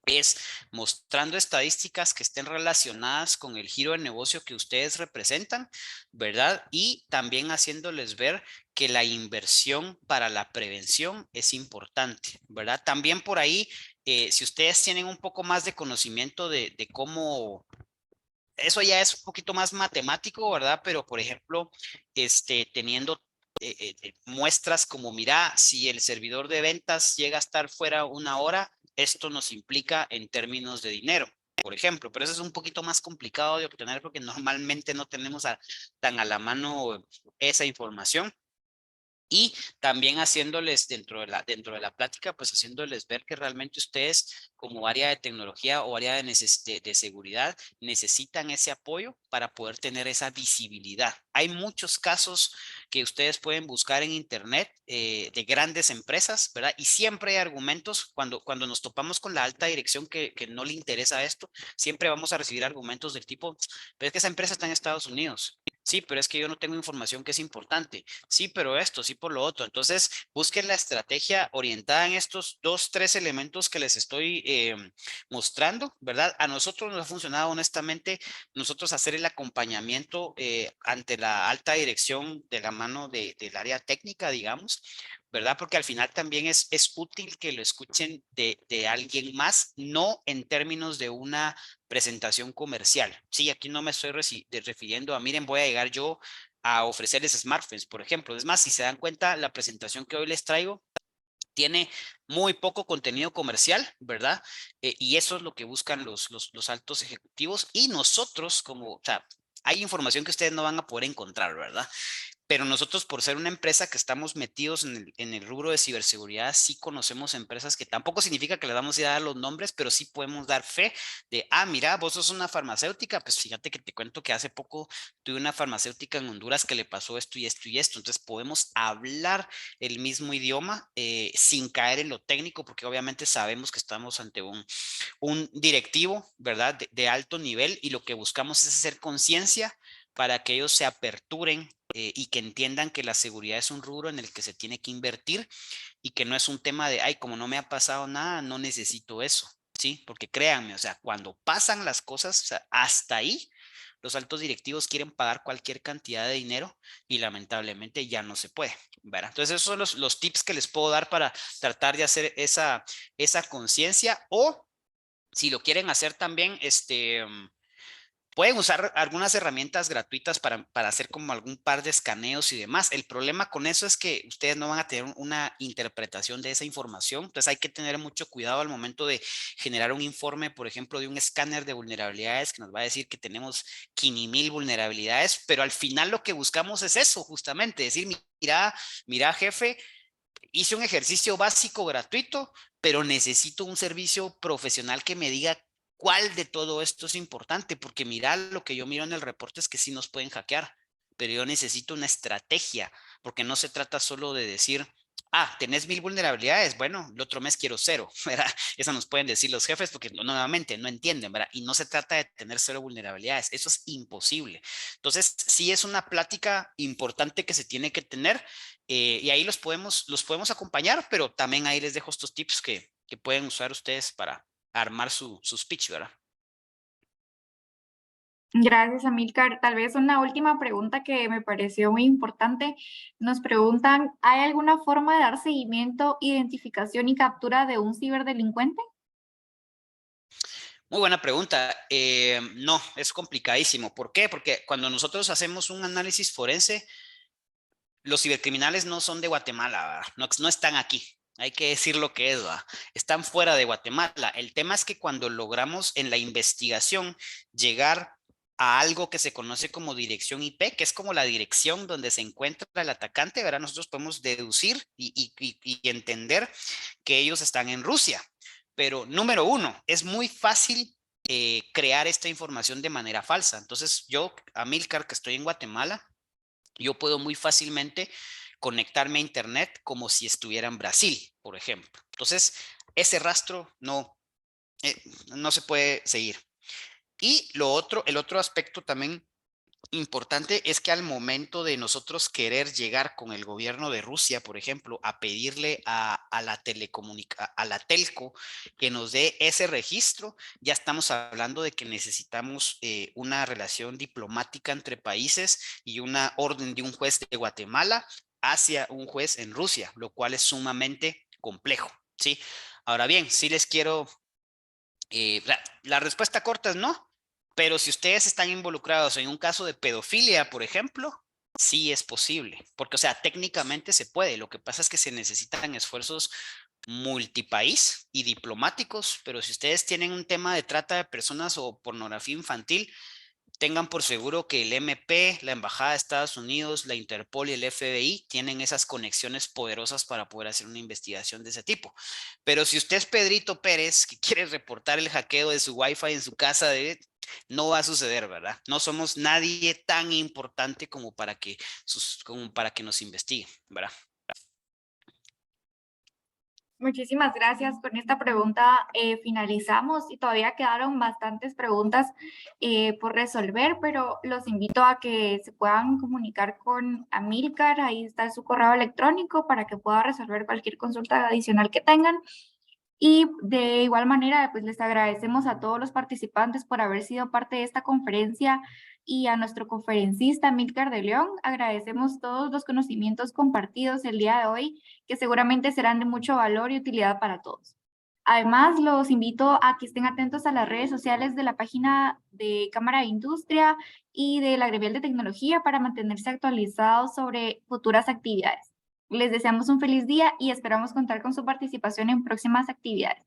es mostrando estadísticas que estén relacionadas con el giro de negocio que ustedes representan, ¿verdad? Y también haciéndoles ver que la inversión para la prevención es importante, ¿verdad? También por ahí, si ustedes tienen un poco más de conocimiento de cómo eso ya es un poquito más matemático, ¿verdad? Pero, por ejemplo, teniendo muestras como, mira, si el servidor de ventas llega a estar fuera una hora, esto nos implica en términos de dinero, por ejemplo, pero eso es un poquito más complicado de obtener porque normalmente no tenemos tan a la mano esa información. Y también haciéndoles dentro de la plática, pues haciéndoles ver que realmente ustedes como área de tecnología o área de seguridad necesitan ese apoyo para poder tener esa visibilidad. Hay muchos casos que ustedes pueden buscar en internet de grandes empresas, ¿verdad? Y siempre hay argumentos cuando nos topamos con la alta dirección que no le interesa esto, siempre vamos a recibir argumentos del tipo, pero es que esa empresa está en Estados Unidos. Sí, pero es que yo no tengo información que es importante. Sí, pero esto, sí por lo otro. Entonces, busquen la estrategia orientada en estos dos, tres elementos que les estoy mostrando, ¿verdad? A nosotros nos ha funcionado honestamente, nosotros hacer el acompañamiento ante la alta dirección de la mano del área técnica, digamos, ¿verdad? Porque al final también es útil que lo escuchen de alguien más, no en términos de una presentación comercial. Sí, aquí no me estoy refiriendo a, miren, voy a llegar yo a ofrecerles smartphones, por ejemplo. Es más, si se dan cuenta, la presentación que hoy les traigo tiene muy poco contenido comercial, ¿verdad? Y eso es lo que buscan los altos ejecutivos y nosotros como, o sea, hay información que ustedes no van a poder encontrar, ¿verdad? Pero nosotros por ser una empresa que estamos metidos en el rubro de ciberseguridad, sí conocemos empresas que tampoco significa que les vamos a dar los nombres, pero sí podemos dar fe de, mira, vos sos una farmacéutica, pues fíjate que te cuento que hace poco tuve una farmacéutica en Honduras que le pasó esto y esto y esto, entonces podemos hablar el mismo idioma sin caer en lo técnico, porque obviamente sabemos que estamos ante un directivo, ¿verdad? De alto nivel y lo que buscamos es hacer conciencia para que ellos se aperturen y que entiendan que la seguridad es un rubro en el que se tiene que invertir y que no es un tema de, ay, como no me ha pasado nada, no necesito eso, ¿sí? Porque créanme, o sea, cuando pasan las cosas, o sea, hasta ahí, los altos directivos quieren pagar cualquier cantidad de dinero y lamentablemente ya no se puede, ¿verdad? Entonces, esos son los tips que les puedo dar para tratar de hacer esa conciencia o si lo quieren hacer también, pueden usar algunas herramientas gratuitas para hacer como algún par de escaneos y demás. El problema con eso es que ustedes no van a tener una interpretación de esa información. Entonces hay que tener mucho cuidado al momento de generar un informe, por ejemplo, de un escáner de vulnerabilidades que nos va a decir que tenemos 5,000 vulnerabilidades, pero al final lo que buscamos es eso, justamente, decir, mira, jefe, hice un ejercicio básico gratuito, pero necesito un servicio profesional que me diga cuál de todo esto es importante, porque mira, lo que yo miro en el reporte es que sí nos pueden hackear, pero yo necesito una estrategia, porque no se trata solo de decir, tenés 1,000 vulnerabilidades, bueno, el otro mes quiero 0, ¿verdad? Eso nos pueden decir los jefes porque nuevamente no entienden, ¿verdad? Y no se trata de tener 0 vulnerabilidades, eso es imposible. Entonces, sí es una plática importante que se tiene que tener y ahí los podemos acompañar, pero también ahí les dejo estos tips que pueden usar ustedes para armar su speech, ¿verdad? Gracias, Amílcar. Tal vez una última pregunta que me pareció muy importante. Nos preguntan, ¿hay alguna forma de dar seguimiento, identificación y captura de un ciberdelincuente? Muy buena pregunta. No, es complicadísimo. ¿Por qué? Porque cuando nosotros hacemos un análisis forense, los cibercriminales no son de Guatemala, ¿verdad? No están aquí. Hay que decir lo que es, ¿verdad? Están fuera de Guatemala. El tema es que cuando logramos en la investigación llegar a algo que se conoce como dirección IP, que es como la dirección donde se encuentra el atacante, ¿verdad? Nosotros podemos deducir y entender que ellos están en Rusia. Pero número uno, es muy fácil crear esta información de manera falsa. Entonces yo, Amílcar, que estoy en Guatemala, yo puedo muy fácilmente conectarme a internet como si estuviera en Brasil, por ejemplo. Entonces, ese rastro no se puede seguir. Y el otro aspecto también importante es que al momento de nosotros querer llegar con el gobierno de Rusia, por ejemplo, a pedirle a la telco que nos dé ese registro, ya estamos hablando de que necesitamos una relación diplomática entre países y una orden de un juez de Guatemala hacia un juez en Rusia, lo cual es sumamente complejo, ¿sí? Ahora bien, sí les quiero la respuesta corta es no, pero si ustedes están involucrados en un caso de pedofilia, por ejemplo, sí es posible, porque, o sea, técnicamente se puede. Lo que pasa es que se necesitan esfuerzos multipaís y diplomáticos, pero si ustedes tienen un tema de trata de personas o pornografía infantil, tengan por seguro que el MP, la Embajada de Estados Unidos, la Interpol y el FBI tienen esas conexiones poderosas para poder hacer una investigación de ese tipo. Pero si usted es Pedrito Pérez, que quiere reportar el hackeo de su Wi-Fi en su casa, no va a suceder, ¿verdad? No somos nadie tan importante como como para que nos investigue, ¿verdad? Muchísimas gracias. Con esta pregunta finalizamos y todavía quedaron bastantes preguntas por resolver, pero los invito a que se puedan comunicar con Amílcar. Ahí está su correo electrónico para que pueda resolver cualquier consulta adicional que tengan. Y de igual manera, pues les agradecemos a todos los participantes por haber sido parte de esta conferencia y a nuestro conferencista Amílcar de León. Agradecemos todos los conocimientos compartidos el día de hoy, que seguramente serán de mucho valor y utilidad para todos. Además, los invito a que estén atentos a las redes sociales de la página de Cámara de Industria y de la Gremial de Tecnología para mantenerse actualizados sobre futuras actividades. Les deseamos un feliz día y esperamos contar con su participación en próximas actividades.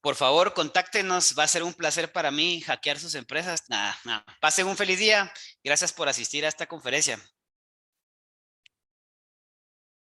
Por favor, contáctenos. Va a ser un placer para mí hackear sus empresas. Nada, nada. Pasen un feliz día. Gracias por asistir a esta conferencia.